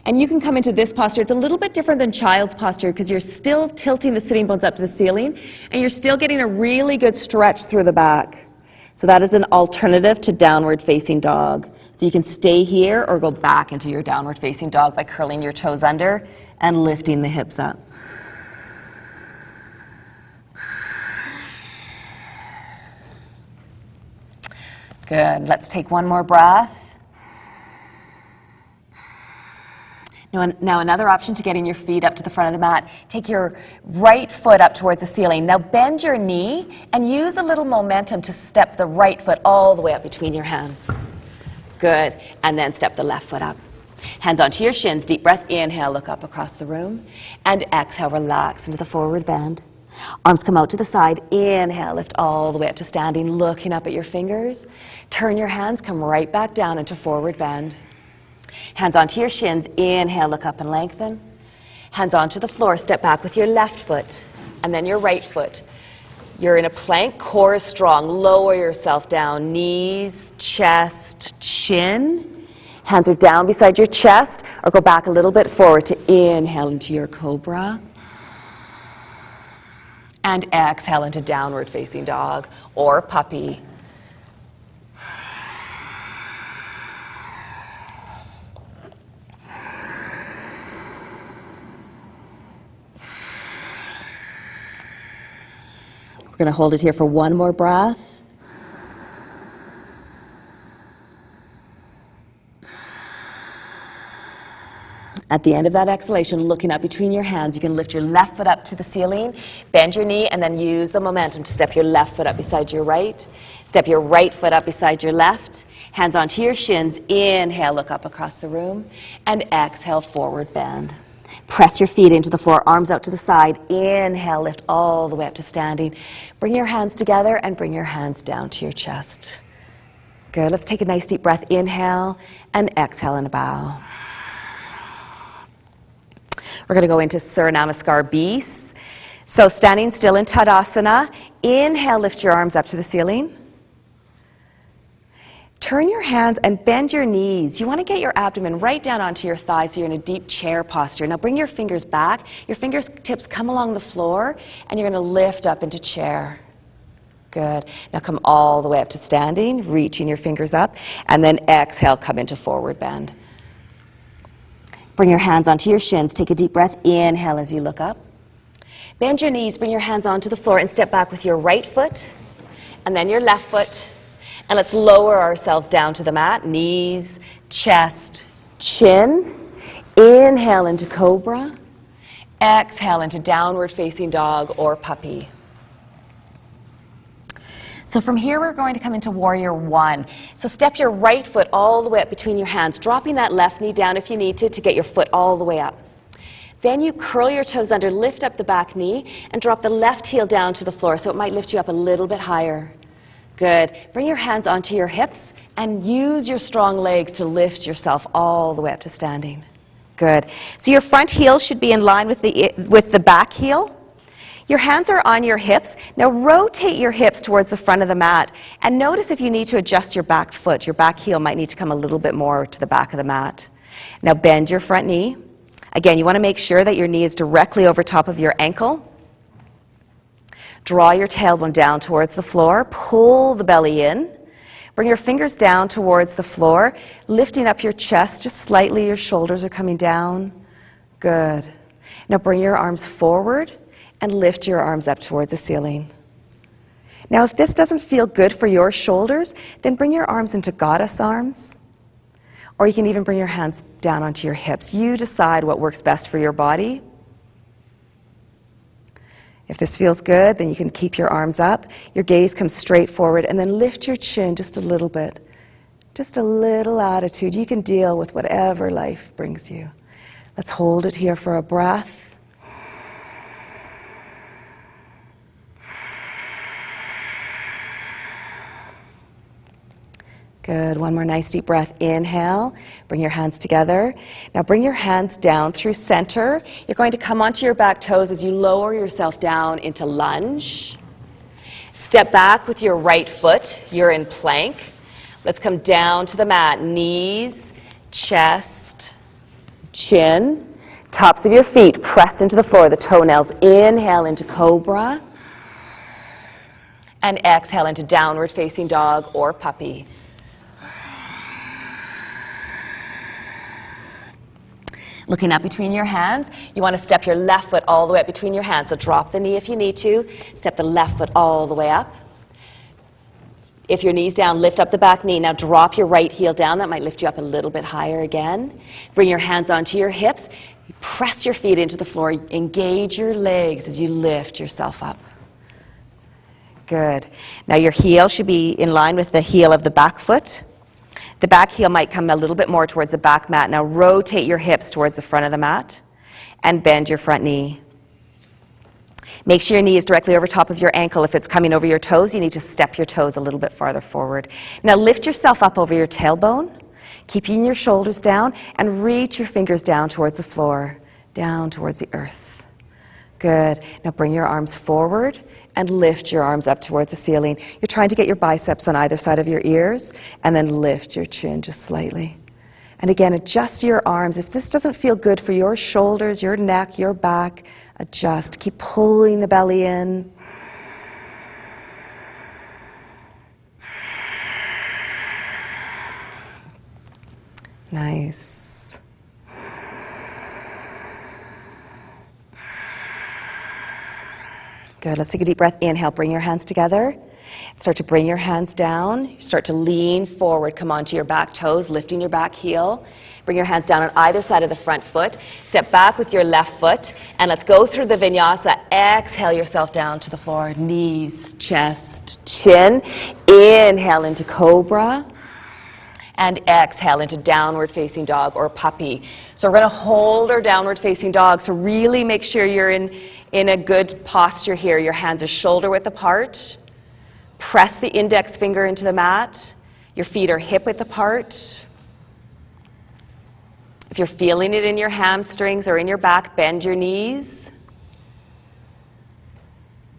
and you can come into this posture. It's a little bit different than child's posture because you're still tilting the sitting bones up to the ceiling, and you're still getting a really good stretch through the back. So that is an alternative to downward facing dog. So you can stay here or go back into your downward facing dog by curling your toes under and lifting the hips up. Good. Let's take one more breath. Now another option to getting your feet up to the front of the mat. Take your right foot up towards the ceiling. Now bend your knee and use a little momentum to step the right foot all the way up between your hands. Good. And then step the left foot up. Hands onto your shins. Deep breath. Inhale, look up across the room. And exhale, relax into the forward bend. Arms come out to the side. Inhale, lift all the way up to standing, looking up at your fingers. Turn your hands, come right back down into forward bend. Hands onto your shins. Inhale, look up and lengthen. Hands onto the floor. Step back with your left foot and then your right foot. You're in a plank. Core is strong. Lower yourself down. Knees, chest, chin. Hands are down beside your chest, or go back a little bit forward to inhale into your cobra. And exhale into downward facing dog or puppy. We're going to hold it here for one more breath. At the end of that exhalation, looking up between your hands, you can lift your left foot up to the ceiling, bend your knee, and then use the momentum to step your left foot up beside your right. Step your right foot up beside your left. Hands onto your shins. Inhale, look up across the room. And exhale, forward bend. Press your feet into the floor, arms out to the side. Inhale, lift all the way up to standing. Bring your hands together and bring your hands down to your chest. Good. Let's take a nice deep breath. Inhale and exhale in a bow. We're going to go into Surya Namaskar Beast. So standing still in Tadasana. Inhale, lift your arms up to the ceiling. Turn your hands and bend your knees. You want to get your abdomen right down onto your thighs so you're in a deep chair posture. Now bring your fingers back. Your fingertips come along the floor, and you're going to lift up into chair. Good. Now come all the way up to standing, reaching your fingers up, and then exhale, come into forward bend. Bring your hands onto your shins. Take a deep breath. Inhale as you look up. Bend your knees. Bring your hands onto the floor and step back with your right foot and then your left foot. And let's lower ourselves down to the mat. Knees, chest, chin. Inhale into cobra. Exhale into downward facing dog or puppy. So from here, we're going to come into Warrior One. So step your right foot all the way up between your hands, dropping that left knee down if you need to get your foot all the way up. Then you curl your toes under, lift up the back knee, and drop the left heel down to the floor, so it might lift you up a little bit higher. Good. Bring your hands onto your hips and use your strong legs to lift yourself all the way up to standing. Good. So your front heel should be in line with the back heel. Your hands are on your hips. Now rotate your hips towards the front of the mat, and notice if you need to adjust your back foot. Your back heel might need to come a little bit more to the back of the mat. Now bend your front knee. Again, you want to make sure that your knee is directly over top of your ankle. Draw your tailbone down towards the floor. Pull the belly in. Bring your fingers down towards the floor, lifting up your chest just slightly. Your shoulders are coming down. Good. Now bring your arms forward and lift your arms up towards the ceiling. Now if this doesn't feel good for your shoulders, then bring your arms into goddess arms. Or you can even bring your hands down onto your hips. You decide what works best for your body. If this feels good, then you can keep your arms up. Your gaze comes straight forward, and then lift your chin just a little bit. Just a little attitude. You can deal with whatever life brings you. Let's hold it here for a breath. Good. One more nice deep breath. Inhale. Bring your hands together. Now bring your hands down through center. You're going to come onto your back toes as you lower yourself down into lunge. Step back with your right foot. You're in plank. Let's come down to the mat. Knees, chest, chin. Tops of your feet pressed into the floor. The toenails. Inhale into cobra. And exhale into downward facing dog or puppy. Looking up between your hands, you want to step your left foot all the way up between your hands. So drop the knee if you need to. Step the left foot all the way up. If your knee's down, lift up the back knee. Now drop your right heel down. That might lift you up a little bit higher again. Bring your hands onto your hips. Press your feet into the floor. Engage your legs as you lift yourself up. Good. Now your heel should be in line with the heel of the back foot. The back heel might come a little bit more towards the back mat. Now rotate your hips towards the front of the mat and bend your front knee. Make sure your knee is directly over top of your ankle. If it's coming over your toes, you need to step your toes a little bit farther forward. Now lift yourself up over your tailbone, keeping your shoulders down, and reach your fingers down towards the floor, down towards the earth. Good. Now bring your arms forward and lift your arms up towards the ceiling. You're trying to get your biceps on either side of your ears, and then lift your chin just slightly. And again, adjust your arms. If this doesn't feel good for your shoulders, your neck, your back, adjust. Keep pulling the belly in. Nice. Good. Let's take a deep breath. Inhale. Bring your hands together. Start to bring your hands down. Start to lean forward. Come onto your back toes, lifting your back heel. Bring your hands down on either side of the front foot. Step back with your left foot. And let's go through the vinyasa. Exhale yourself down to the floor. Knees, chest, chin. Inhale into cobra. And exhale into downward facing dog or puppy. So we're going to hold our downward facing dog. So really make sure you're in a good posture here. Your hands are shoulder width apart. Press the index finger into the mat. Your feet are hip width apart. If you're feeling it in your hamstrings or in your back, bend your knees.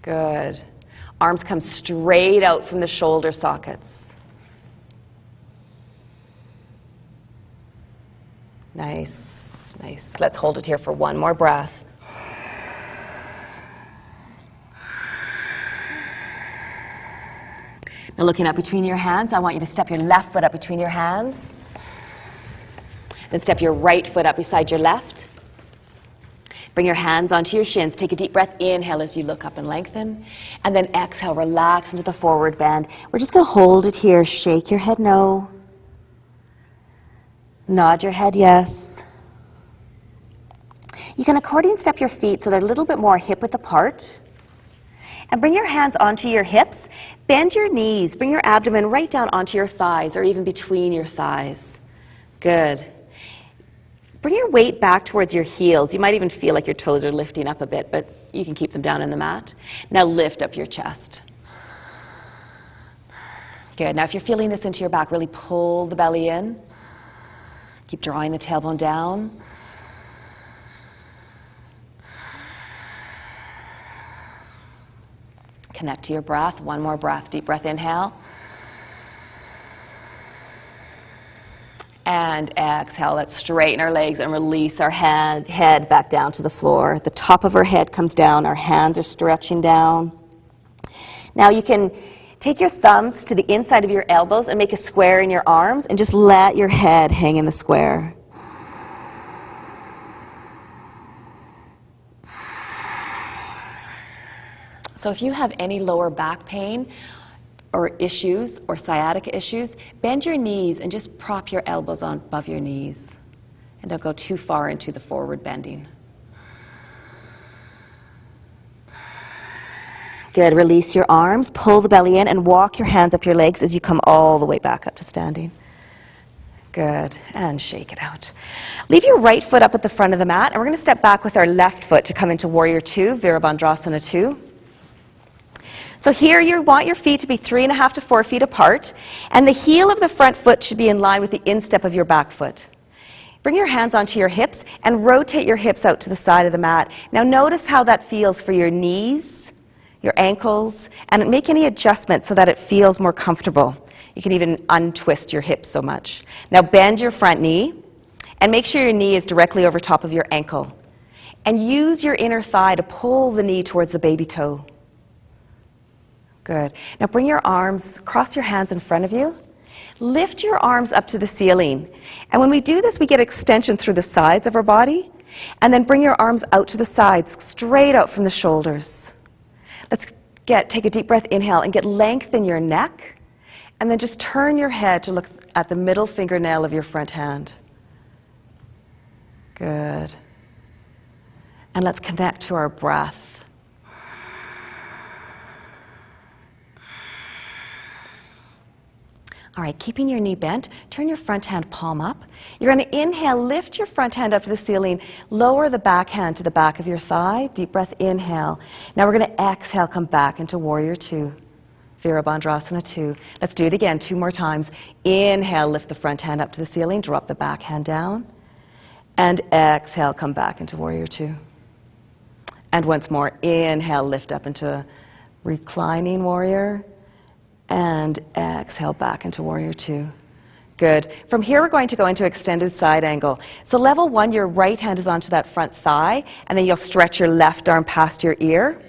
Good. Arms come straight out from the shoulder sockets. Nice, nice. Let's hold it here for one more breath. Now looking up between your hands, I want you to step your left foot up between your hands. Then step your right foot up beside your left. Bring your hands onto your shins. Take a deep breath. Inhale as you look up and lengthen. And then exhale, relax into the forward bend. We're just going to hold it here. Shake your head no. Nod your head yes. You can accordion step your feet so they're a little bit more hip width apart. And bring your hands onto your hips. Bend your knees. Bring your abdomen right down onto your thighs or even between your thighs. Good. Bring your weight back towards your heels. You might even feel like your toes are lifting up a bit, but you can keep them down in the mat. Now lift up your chest. Good. Now if you're feeling this into your back, really pull the belly in. Keep drawing the tailbone down. Connect to your breath. One more breath. Deep breath, inhale. And exhale. Let's straighten our legs and release our head back down to the floor. The top of our head comes down. Our hands are stretching down. Now you can take your thumbs to the inside of your elbows and make a square in your arms and just let your head hang in the square. So if you have any lower back pain or issues or sciatica issues, bend your knees and just prop your elbows on above your knees. And don't go too far into the forward bending. Good. Release your arms, pull the belly in, and walk your hands up your legs as you come all the way back up to standing. Good. And shake it out. Leave your right foot up at the front of the mat, and we're going to step back with our left foot to come into Warrior 2, Virabhadrasana 2. So here you want your feet to be 3.5 to 4 feet apart, and the heel of the front foot should be in line with the instep of your back foot. Bring your hands onto your hips and rotate your hips out to the side of the mat. Now notice how that feels for your knees, your ankles, and make any adjustments so that it feels more comfortable. You can even untwist your hips so much. Now bend your front knee and make sure your knee is directly over top of your ankle. And use your inner thigh to pull the knee towards the baby toe. Good. Now bring your arms, cross your hands in front of you. Lift your arms up to the ceiling. And when we do this, we get extension through the sides of our body. And then bring your arms out to the sides, straight out from the shoulders. Let's take a deep breath, inhale, and get length in your neck. And then just turn your head to look at the middle fingernail of your front hand. Good. And let's connect to our breath. All right, keeping your knee bent, turn your front hand palm up. You're going to inhale, lift your front hand up to the ceiling, lower the back hand to the back of your thigh, deep breath, inhale. Now we're going to exhale, come back into Warrior 2, Virabhadrasana 2. Let's do it again, 2 more times. Inhale, lift the front hand up to the ceiling, drop the back hand down. And exhale, come back into Warrior 2. And once more, inhale, lift up into a reclining warrior. And exhale back into Warrior 2. Good. From here we're going to go into extended side angle. So level 1, your right hand is onto that front thigh, and then you'll stretch your left arm past your ear.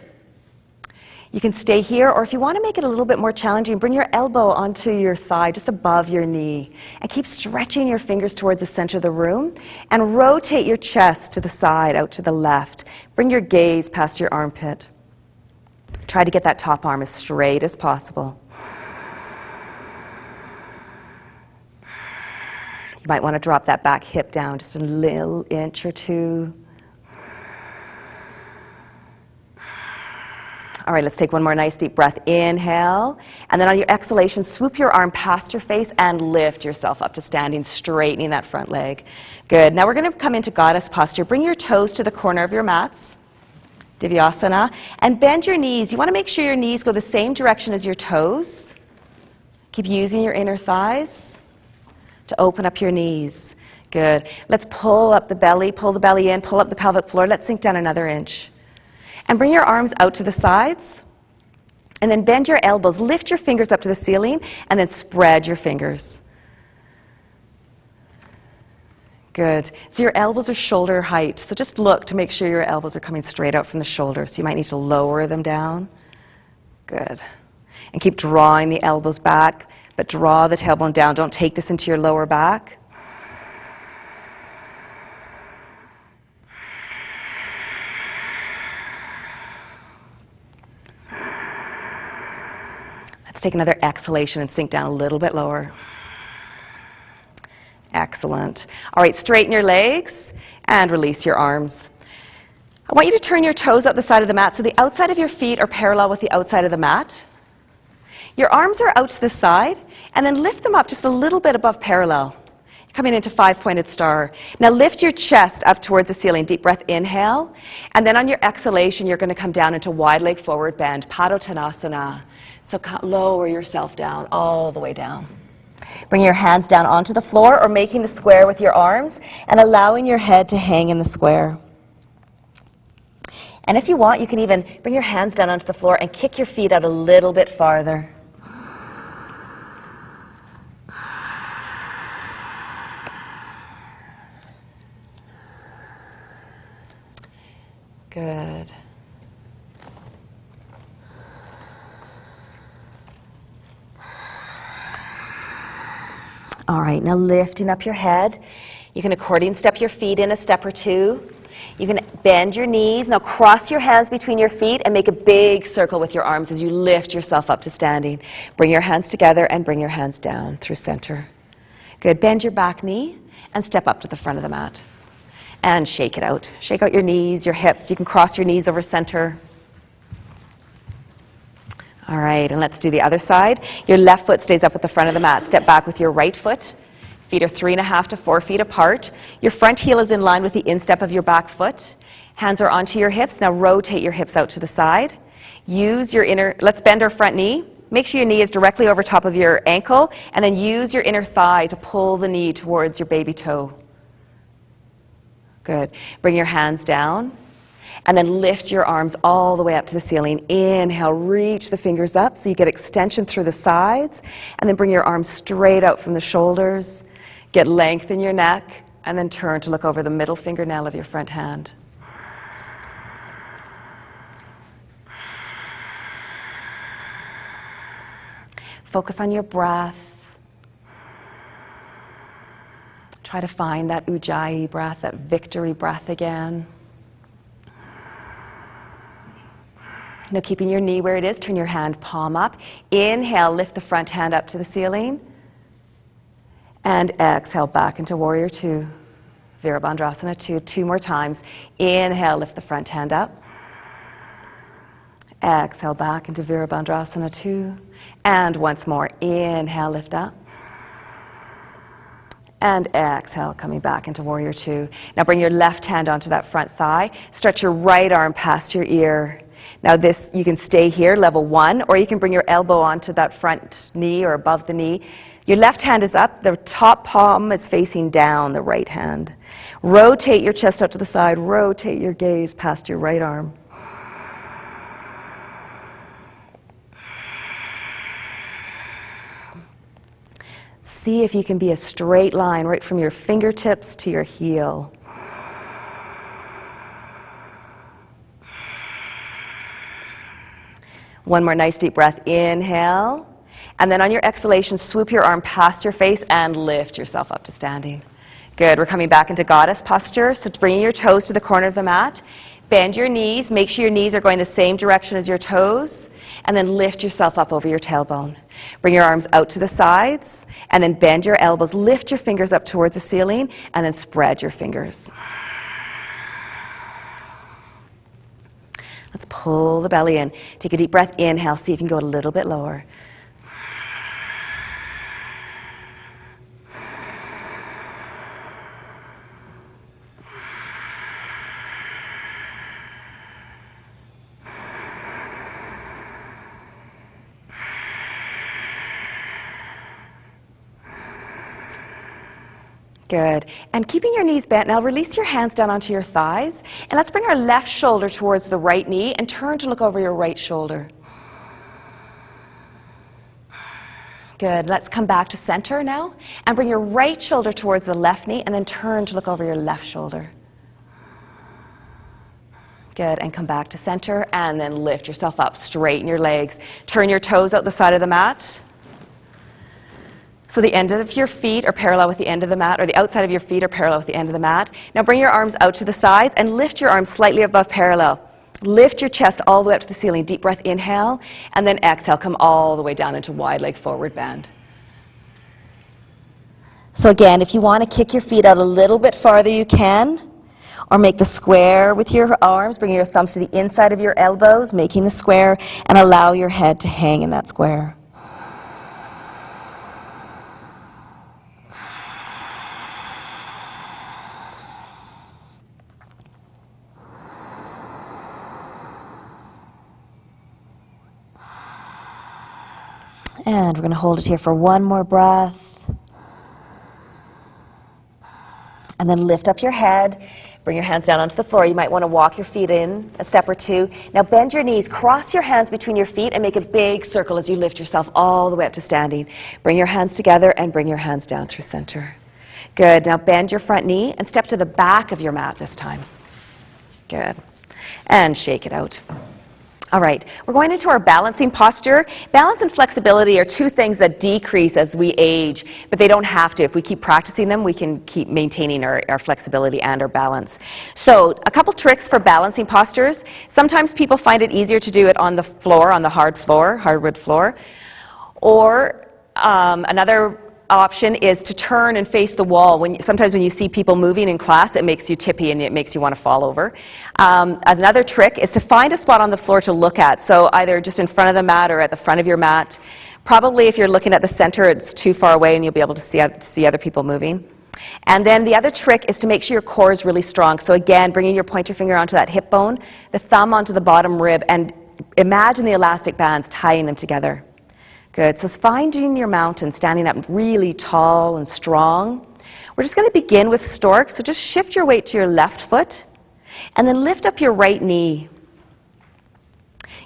You can stay here, or if you want to make it a little bit more challenging, bring your elbow onto your thigh, just above your knee, and keep stretching your fingers towards the center of the room, and rotate your chest to the side, out to the left. Bring your gaze past your armpit. Try to get that top arm as straight as possible. You might want to drop that back hip down just a little inch or 2. All right, let's take one more nice deep breath. Inhale, and then on your exhalation, swoop your arm past your face and lift yourself up to standing, straightening that front leg. Good. Now we're going to come into goddess posture. Bring your toes to the corner of your mats, Divyasana, and bend your knees. You want to make sure your knees go the same direction as your toes. Keep using your inner thighs to open up your knees. Good. Let's pull up the belly in, pull up the pelvic floor. Let's sink down another inch. And bring your arms out to the sides. And then bend your elbows. Lift your fingers up to the ceiling, and then spread your fingers. Good. So your elbows are shoulder height. So just look to make sure your elbows are coming straight out from the shoulders. So you might need to lower them down. Good. And keep drawing the elbows back. But draw the tailbone down. Don't take this into your lower back. Let's take another exhalation and sink down a little bit lower. Excellent. All right, straighten your legs and release your arms. I want you to turn your toes out the side of the mat so the outside of your feet are parallel with the outside of the mat. Your arms are out to the side, and then lift them up just a little bit above parallel. You Coming into 5-pointed star. Now lift your chest up towards the ceiling. Deep breath, inhale. And then on your exhalation, you're going to come down into wide leg forward bend, Tadasana. So lower yourself down, all the way down. Bring your hands down onto the floor or making the square with your arms and allowing your head to hang in the square. And if you want, you can even bring your hands down onto the floor and kick your feet out a little bit farther. Good. All right, now lifting up your head. You can accordion step your feet in a step or two. You can bend your knees. Now cross your hands between your feet and make a big circle with your arms as you lift yourself up to standing. Bring your hands together and bring your hands down through center. Good. Bend your back knee and step up to the front of the mat. And shake it out. Shake out your knees, your hips. You can cross your knees over center. All right, and let's do the other side. Your left foot stays up at the front of the mat. Step back with your right foot. Feet are 3.5 to 4 feet apart. Your front heel is in line with the instep of your back foot. Hands are onto your hips. Now rotate your hips out to the side. Use your let's bend our front knee. Make sure your knee is directly over top of your ankle, and then use your inner thigh to pull the knee towards your baby toe. Good. Bring your hands down, and then lift your arms all the way up to the ceiling. Inhale, reach the fingers up so you get extension through the sides, and then bring your arms straight out from the shoulders. Get length in your neck, and then turn to look over the middle fingernail of your front hand. Focus on your breath. Try to find that Ujjayi breath, that victory breath again. Now keeping your knee where it is, turn your hand palm up. Inhale, lift the front hand up to the ceiling. And exhale back into Warrior Two. Virabhadrasana 2, 2 more times. Inhale, lift the front hand up. Exhale back into Virabhadrasana 2. And once more, inhale, lift up. And exhale, coming back into Warrior Two. Now bring your left hand onto that front thigh. Stretch your right arm past your ear. Now this, you can stay here, level 1, or you can bring your elbow onto that front knee or above the knee. Your left hand is up, the top palm is facing down, the right hand. Rotate your chest out to the side, rotate your gaze past your right arm. See if you can be a straight line right from your fingertips to your heel. One more nice deep breath, inhale. And then on your exhalation, swoop your arm past your face and lift yourself up to standing. Good, we're coming back into goddess posture. So bringing your toes to the corner of the mat. Bend your knees, make sure your knees are going the same direction as your toes. And then lift yourself up over your tailbone. Bring your arms out to the sides. And then bend your elbows, lift your fingers up towards the ceiling. And then spread your fingers. Let's pull the belly in. Take a deep breath, inhale. See if you can go a little bit lower. Good. And keeping your knees bent, now release your hands down onto your thighs. And let's bring our left shoulder towards the right knee and turn to look over your right shoulder. Good. Let's come back to center now. And bring your right shoulder towards the left knee and then turn to look over your left shoulder. Good. And come back to center and then lift yourself up. Straighten your legs. Turn your toes out the side of the mat. So the end of your feet are parallel with the end of the mat, or the outside of your feet are parallel with the end of the mat. Now bring your arms out to the sides and lift your arms slightly above parallel. Lift your chest all the way up to the ceiling. Deep breath, inhale, and then exhale. Come all the way down into wide leg forward bend. So again, if you want to kick your feet out a little bit farther, you can. Or make the square with your arms. Bring your thumbs to the inside of your elbows, making the square, and allow your head to hang in that square. And we're going to hold it here for one more breath. And then lift up your head. Bring your hands down onto the floor. You might want to walk your feet in a step or two. Now bend your knees, cross your hands between your feet, and make a big circle as you lift yourself all the way up to standing. Bring your hands together and bring your hands down through center. Good. Now bend your front knee and step to the back of your mat this time. Good. And shake it out. All right, we're going into our balancing posture. Balance and flexibility are two things that decrease as we age, but they don't have to. If we keep practicing them, we can keep maintaining our flexibility and our balance. So a couple tricks for balancing postures. Sometimes people find it easier to do it on the floor, on the hardwood floor. Or another option is to turn and face the wall. Sometimes when you see people moving in class, it makes you tippy and it makes you want to fall over. Another trick is to find a spot on the floor to look at. So either just in front of the mat or at the front of your mat. Probably if you're looking at the center, it's too far away and you'll be able to see other people moving. And then the other trick is to make sure your core is really strong. So again, bringing your pointer finger onto that hip bone, the thumb onto the bottom rib, and imagine the elastic bands tying them together. Good. So finding your mountain, standing up really tall and strong. We're just going to begin with stork. So just shift your weight to your left foot and then lift up your right knee.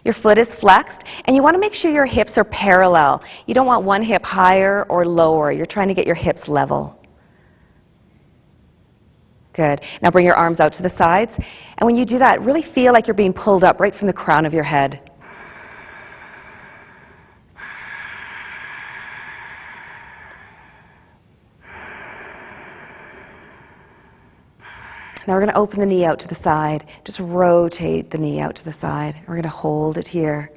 Your foot is flexed and you want to make sure your hips are parallel. You don't want one hip higher or lower. You're trying to get your hips level. Good. Now bring your arms out to the sides. And when you do that, really feel like you're being pulled up right from the crown of your head. Now we're going to open the knee out to the side. Just rotate the knee out to the side. We're going to hold it here.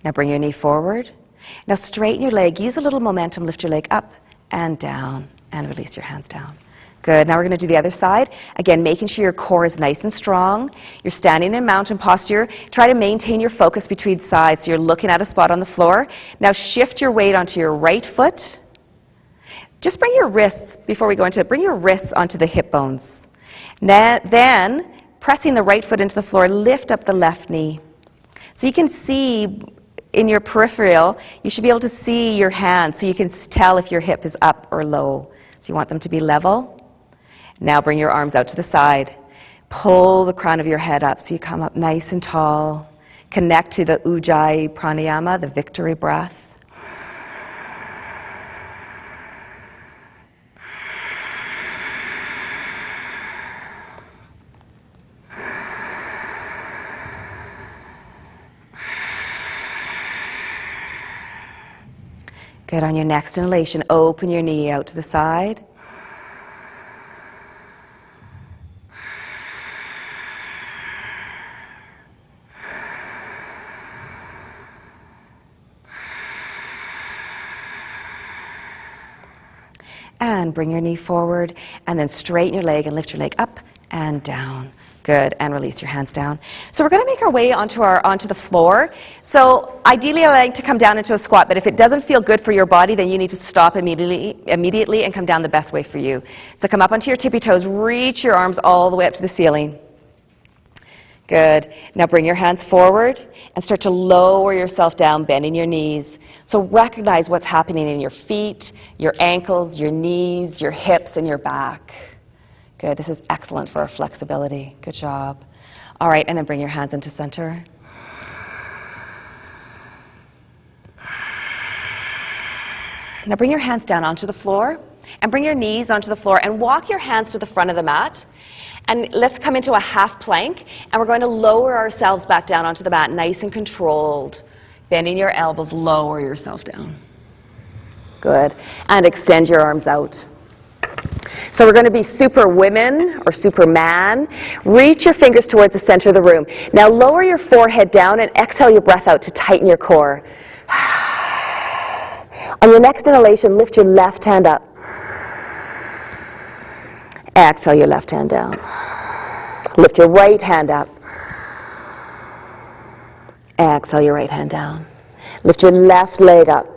Now bring your knee forward. Now straighten your leg. Use a little momentum. Lift your leg up and down and release your hands down. Good. Now we're going to do the other side. Again, making sure your core is nice and strong. You're standing in mountain posture. Try to maintain your focus between sides. So you're looking at a spot on the floor. Now shift your weight onto your right foot. Just bring your wrists, before we go into it, bring your wrists onto the hip bones. Then, pressing the right foot into the floor, lift up the left knee. So you can see in your peripheral, you should be able to see your hands so you can tell if your hip is up or low. So you want them to be level. Now bring your arms out to the side. Pull the crown of your head up so you come up nice and tall. Connect to the Ujjayi pranayama, the victory breath. Good. On your next inhalation, open your knee out to the side. And bring your knee forward, and then straighten your leg and lift your leg up and down. Good, and release your hands down. So we're going to make our way onto the floor. So ideally I like to come down into a squat, but if it doesn't feel good for your body, then you need to stop immediately and come down the best way for you. So come up onto your tippy toes, reach your arms all the way up to the ceiling. Good. Now bring your hands forward and start to lower yourself down, bending your knees. So recognize what's happening in your feet, your ankles, your knees, your hips, and your back. Good. This is excellent for our flexibility. Good job. All right, and then bring your hands into center. Now bring your hands down onto the floor and bring your knees onto the floor and walk your hands to the front of the mat. And let's come into a half plank, and we're going to lower ourselves back down onto the mat, nice and controlled. Bending your elbows, lower yourself down. Good. And extend your arms out. So we're going to be super women or superman. Reach your fingers towards the center of the room. Now lower your forehead down and exhale your breath out to tighten your core. On your next inhalation, lift your left hand up. Exhale your left hand down. Lift your right hand up. Exhale your right hand down. Lift your left leg up.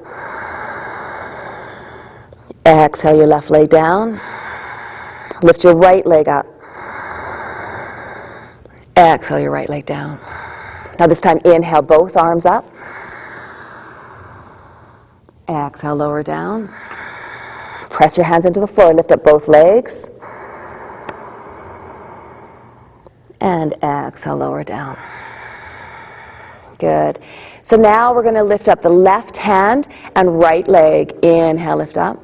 Exhale your left leg down. Lift your right leg up. Exhale your right leg down. Now this time inhale both arms up. Exhale, lower down. Press your hands into the floor, lift up both legs. And exhale, lower down. Good. So now we're going to lift up the left hand and right leg. Inhale, lift up.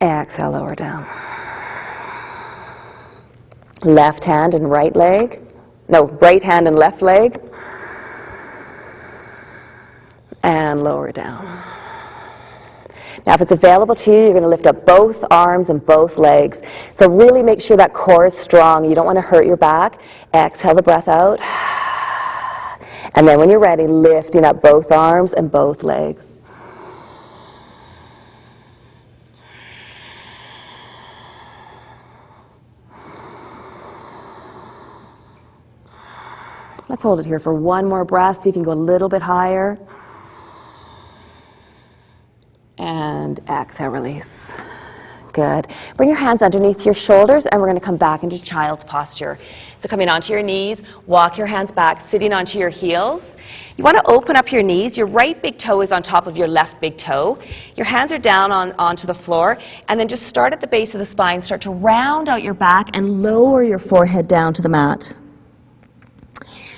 Exhale, lower down. Left hand and right leg. No, right hand and left leg. And lower down. Now if it's available to you, you're going to lift up both arms and both legs. So really make sure that core is strong. You don't want to hurt your back. Exhale the breath out. And then when you're ready, lifting up both arms and both legs. Let's hold it here for one more breath so you can go a little bit higher. And exhale, release. Good. Bring your hands underneath your shoulders and we're going to come back into child's posture. So coming onto your knees, walk your hands back, sitting onto your heels. You want to open up your knees. Your right big toe is on top of your left big toe. Your hands are down onto the floor, and then just start at the base of the spine. Start to round out your back and lower your forehead down to the mat.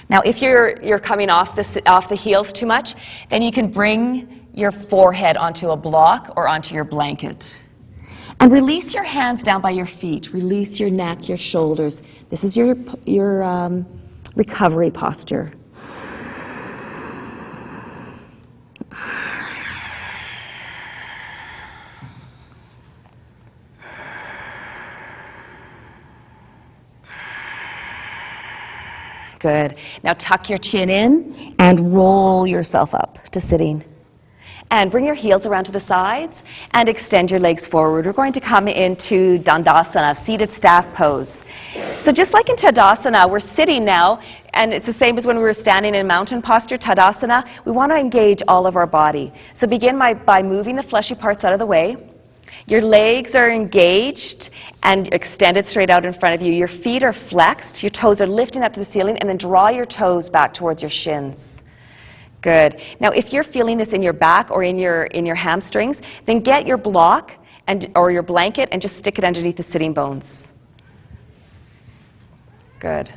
Now if you're coming off the heels too much, then you can bring your forehead onto a block or onto your blanket. And release your hands down by your feet. Release your neck, your shoulders. This is your recovery posture. Good. Now tuck your chin in and roll yourself up to sitting. And bring your heels around to the sides and extend your legs forward. We're going to come into Tadasana, seated staff pose. So just like in Tadasana, we're sitting now, and it's the same as when we were standing in mountain posture, Tadasana. We want to engage all of our body. So begin by moving the fleshy parts out of the way. Your legs are engaged and extended straight out in front of you. Your feet are flexed. Your toes are lifting up to the ceiling, and then draw your toes back towards your shins. Good. Now, if you're feeling this in your back or in your hamstrings, then get your block or your blanket and just stick it underneath the sitting bones. Good.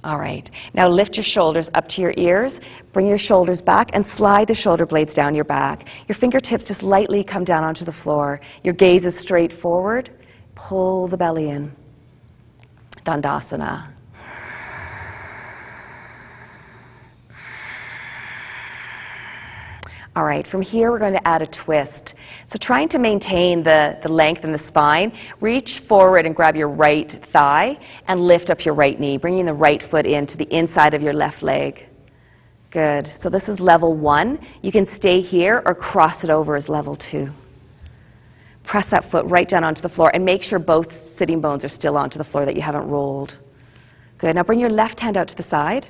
All right. Now lift your shoulders up to your ears. Bring your shoulders back and slide the shoulder blades down your back. Your fingertips just lightly come down onto the floor. Your gaze is straight forward. Pull the belly in. Dandasana. All right, from here we're going to add a twist. So trying to maintain the length in the spine, reach forward and grab your right thigh and lift up your right knee, bringing the right foot into the inside of your left leg. Good. So this is level 1. You can stay here or cross it over as level 2. Press that foot right down onto the floor and make sure both sitting bones are still onto the floor, that you haven't rolled. Good. Now bring your left hand out to the side.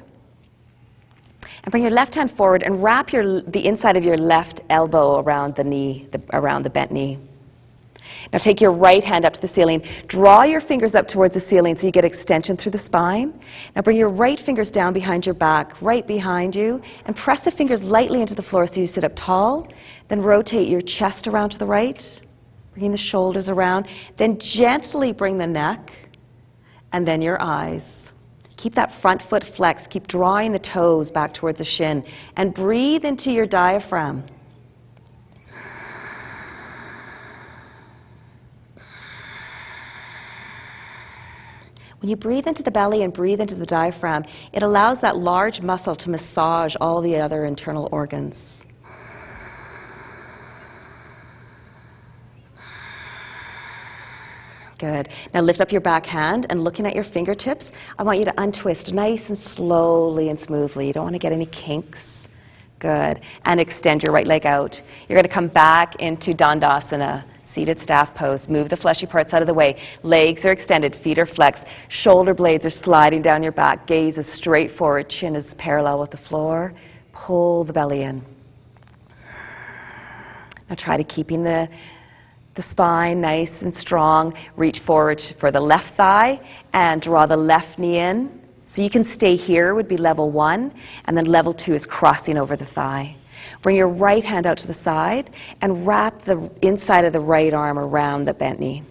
And bring your left hand forward and wrap the inside of your left elbow around the knee, around the bent knee. Now take your right hand up to the ceiling. Draw your fingers up towards the ceiling so you get extension through the spine. Now bring your right fingers down behind your back, right behind you, and press the fingers lightly into the floor so you sit up tall. Then rotate your chest around to the right, bringing the shoulders around. Then gently bring the neck, and then your eyes. Keep that front foot flexed. Keep drawing the toes back towards the shin. And breathe into your diaphragm. When you breathe into the belly and breathe into the diaphragm, it allows that large muscle to massage all the other internal organs. Good. Now lift up your back hand and looking at your fingertips, I want you to untwist nice and slowly and smoothly. You don't want to get any kinks. Good. And extend your right leg out. You're going to come back into Dandasana, seated staff pose. Move the fleshy parts out of the way. Legs are extended, feet are flexed, shoulder blades are sliding down your back, gaze is straight forward, chin is parallel with the floor. Pull the belly in. Now try to keeping the spine nice and strong. Reach forward for the left thigh and draw the left knee in. So you can stay here, would be level 1, and then level 2 is crossing over the thigh. Bring your right hand out to the side and wrap the inside of the right arm around the bent knee.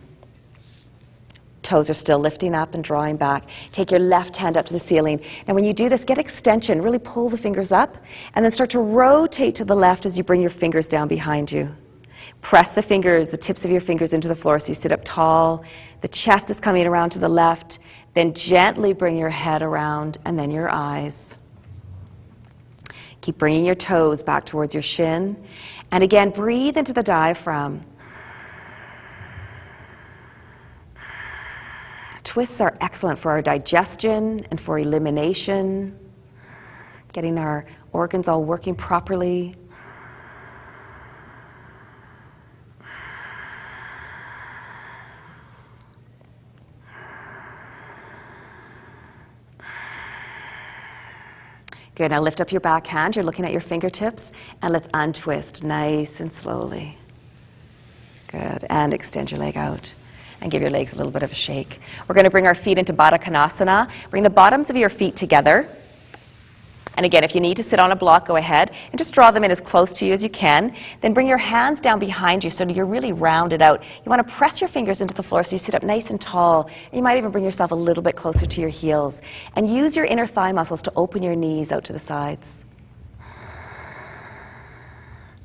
Toes are still lifting up and drawing back. Take your left hand up to the ceiling. Now when you do this, get extension. Really pull the fingers up and then start to rotate to the left as you bring your fingers down behind you. Press the fingers, the tips of your fingers into the floor so you sit up tall. The chest is coming around to the left. Then gently bring your head around and then your eyes. Keep bringing your toes back towards your shin. And again, breathe into the diaphragm. Twists are excellent for our digestion and for elimination, getting our organs all working properly. Good, now lift up your back hand. You're looking at your fingertips, and let's untwist nice and slowly. Good, and extend your leg out. And give your legs a little bit of a shake. We're going to bring our feet into Baddha Konasana. Bring the bottoms of your feet together. And again, if you need to sit on a block, go ahead and just draw them in as close to you as you can. Then bring your hands down behind you so that you're really rounded out. You want to press your fingers into the floor so you sit up nice and tall. And you might even bring yourself a little bit closer to your heels. And use your inner thigh muscles to open your knees out to the sides.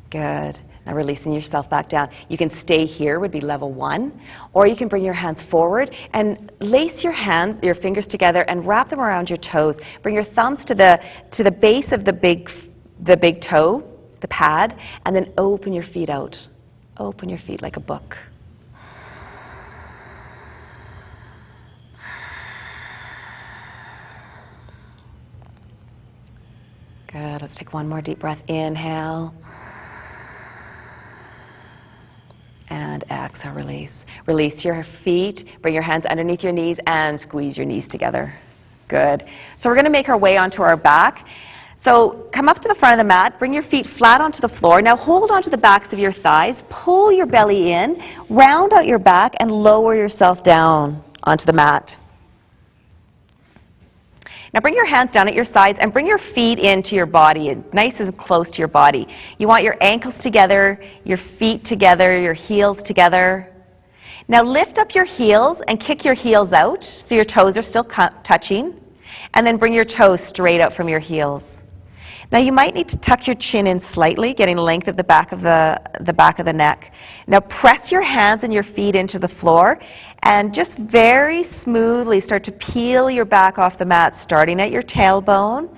Good. Now releasing yourself back down. You can stay here, would be level 1, or you can bring your hands forward and lace your hands, your fingers together and wrap them around your toes. Bring your thumbs to the base of the big toe, the pad, and then open your feet out. Open your feet like a book. Good. Let's take one more deep breath. Inhale. And exhale, release. Release your feet, bring your hands underneath your knees, and squeeze your knees together. Good. So we're going to make our way onto our back. So come up to the front of the mat, bring your feet flat onto the floor. Now hold onto the backs of your thighs, pull your belly in, round out your back, and lower yourself down onto the mat. Now bring your hands down at your sides and bring your feet into your body, nice and close to your body. You want your ankles together, your feet together, your heels together. Now lift up your heels and kick your heels out so your toes are still touching. And then bring your toes straight out from your heels. Now you might need to tuck your chin in slightly, getting length at the back of the neck. Now press your hands and your feet into the floor and just very smoothly start to peel your back off the mat, starting at your tailbone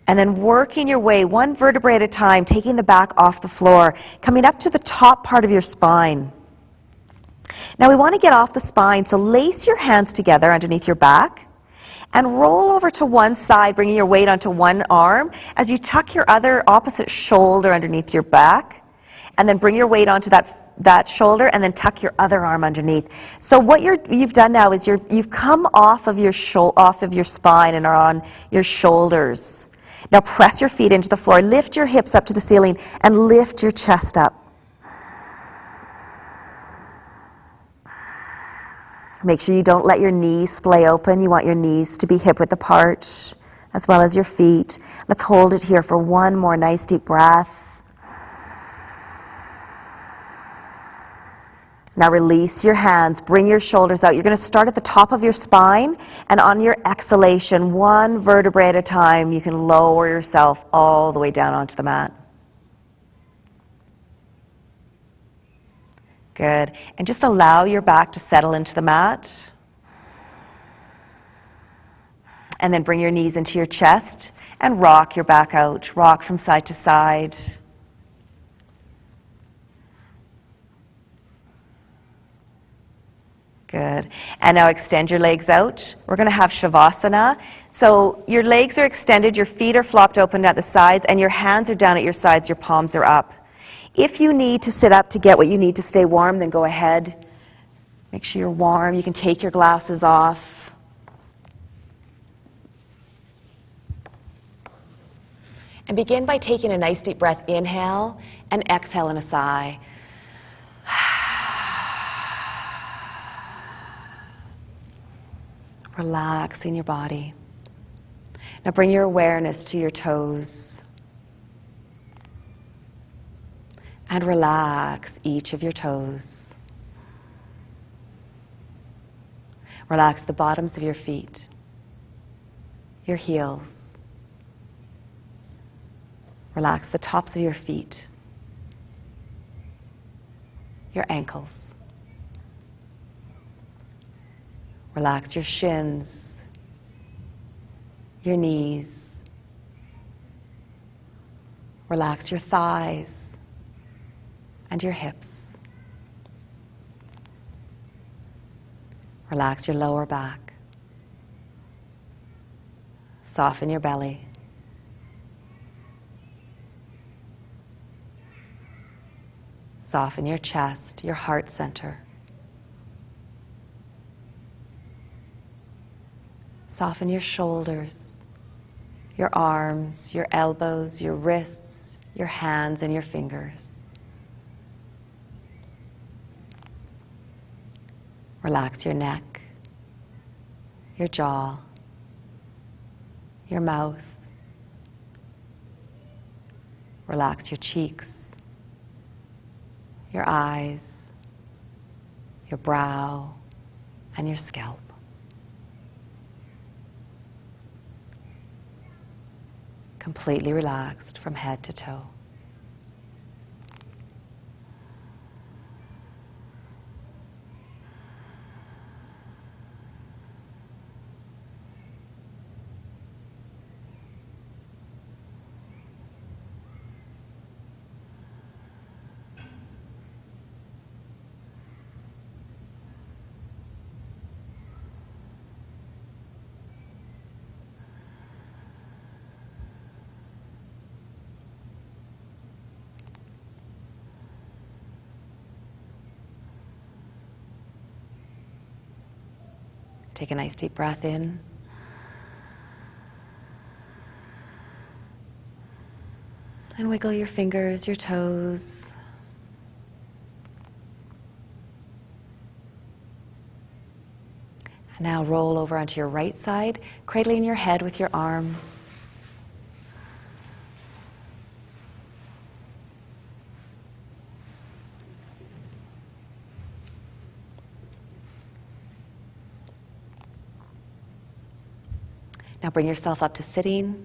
and then working your way one vertebrae at a time, taking the back off the floor, coming up to the top part of your spine. Now we want to get off the spine, so lace your hands together underneath your back. And roll over to one side, bringing your weight onto one arm as you tuck your other opposite shoulder underneath your back. And then bring your weight onto that shoulder and then tuck your other arm underneath. So what you've done now is you've come off of your spine and are on your shoulders. Now press your feet into the floor, lift your hips up to the ceiling, and lift your chest up. Make sure you don't let your knees splay open. You want your knees to be hip-width apart, as well as your feet. Let's hold it here for one more nice deep breath. Now release your hands, bring your shoulders out. You're going to start at the top of your spine, and on your exhalation, one vertebrae at a time, you can lower yourself all the way down onto the mat. Good. And just allow your back to settle into the mat. And then bring your knees into your chest and rock your back out. Rock from side to side. Good. And now extend your legs out. We're going to have Savasana. So your legs are extended, your feet are flopped open at the sides, and your hands are down at your sides, your palms are up. If you need to sit up to get what you need to stay warm, then go ahead. Make sure you're warm. You can take your glasses off. And begin by taking a nice deep breath, inhale, and exhale in a sigh. Relaxing your body. Now bring your awareness to your toes. And relax each of your toes. Relax the bottoms of your feet, your heels. Relax the tops of your feet, your ankles. Relax your shins, your knees. Relax your thighs and your hips. Relax your lower back. Soften your belly. Soften your chest, your heart center. Soften your shoulders, your arms, your elbows, your wrists, your hands, and your fingers. Relax your neck, your jaw, your mouth. Relax your cheeks, your eyes, your brow, and your scalp. Completely relaxed from head to toe. Take a nice deep breath in. And wiggle your fingers, your toes. And now roll over onto your right side, cradling your head with your arm. Now bring yourself up to sitting,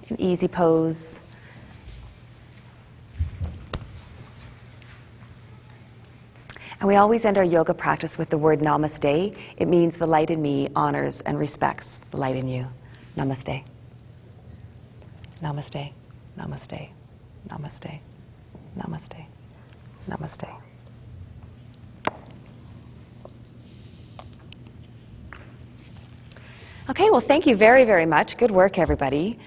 an easy pose. And we always end our yoga practice with the word namaste. It means the light in me honors and respects the light in you. Namaste. Namaste. Namaste. Namaste. Namaste. Namaste. Okay, well, thank you very, very much. Good work, everybody.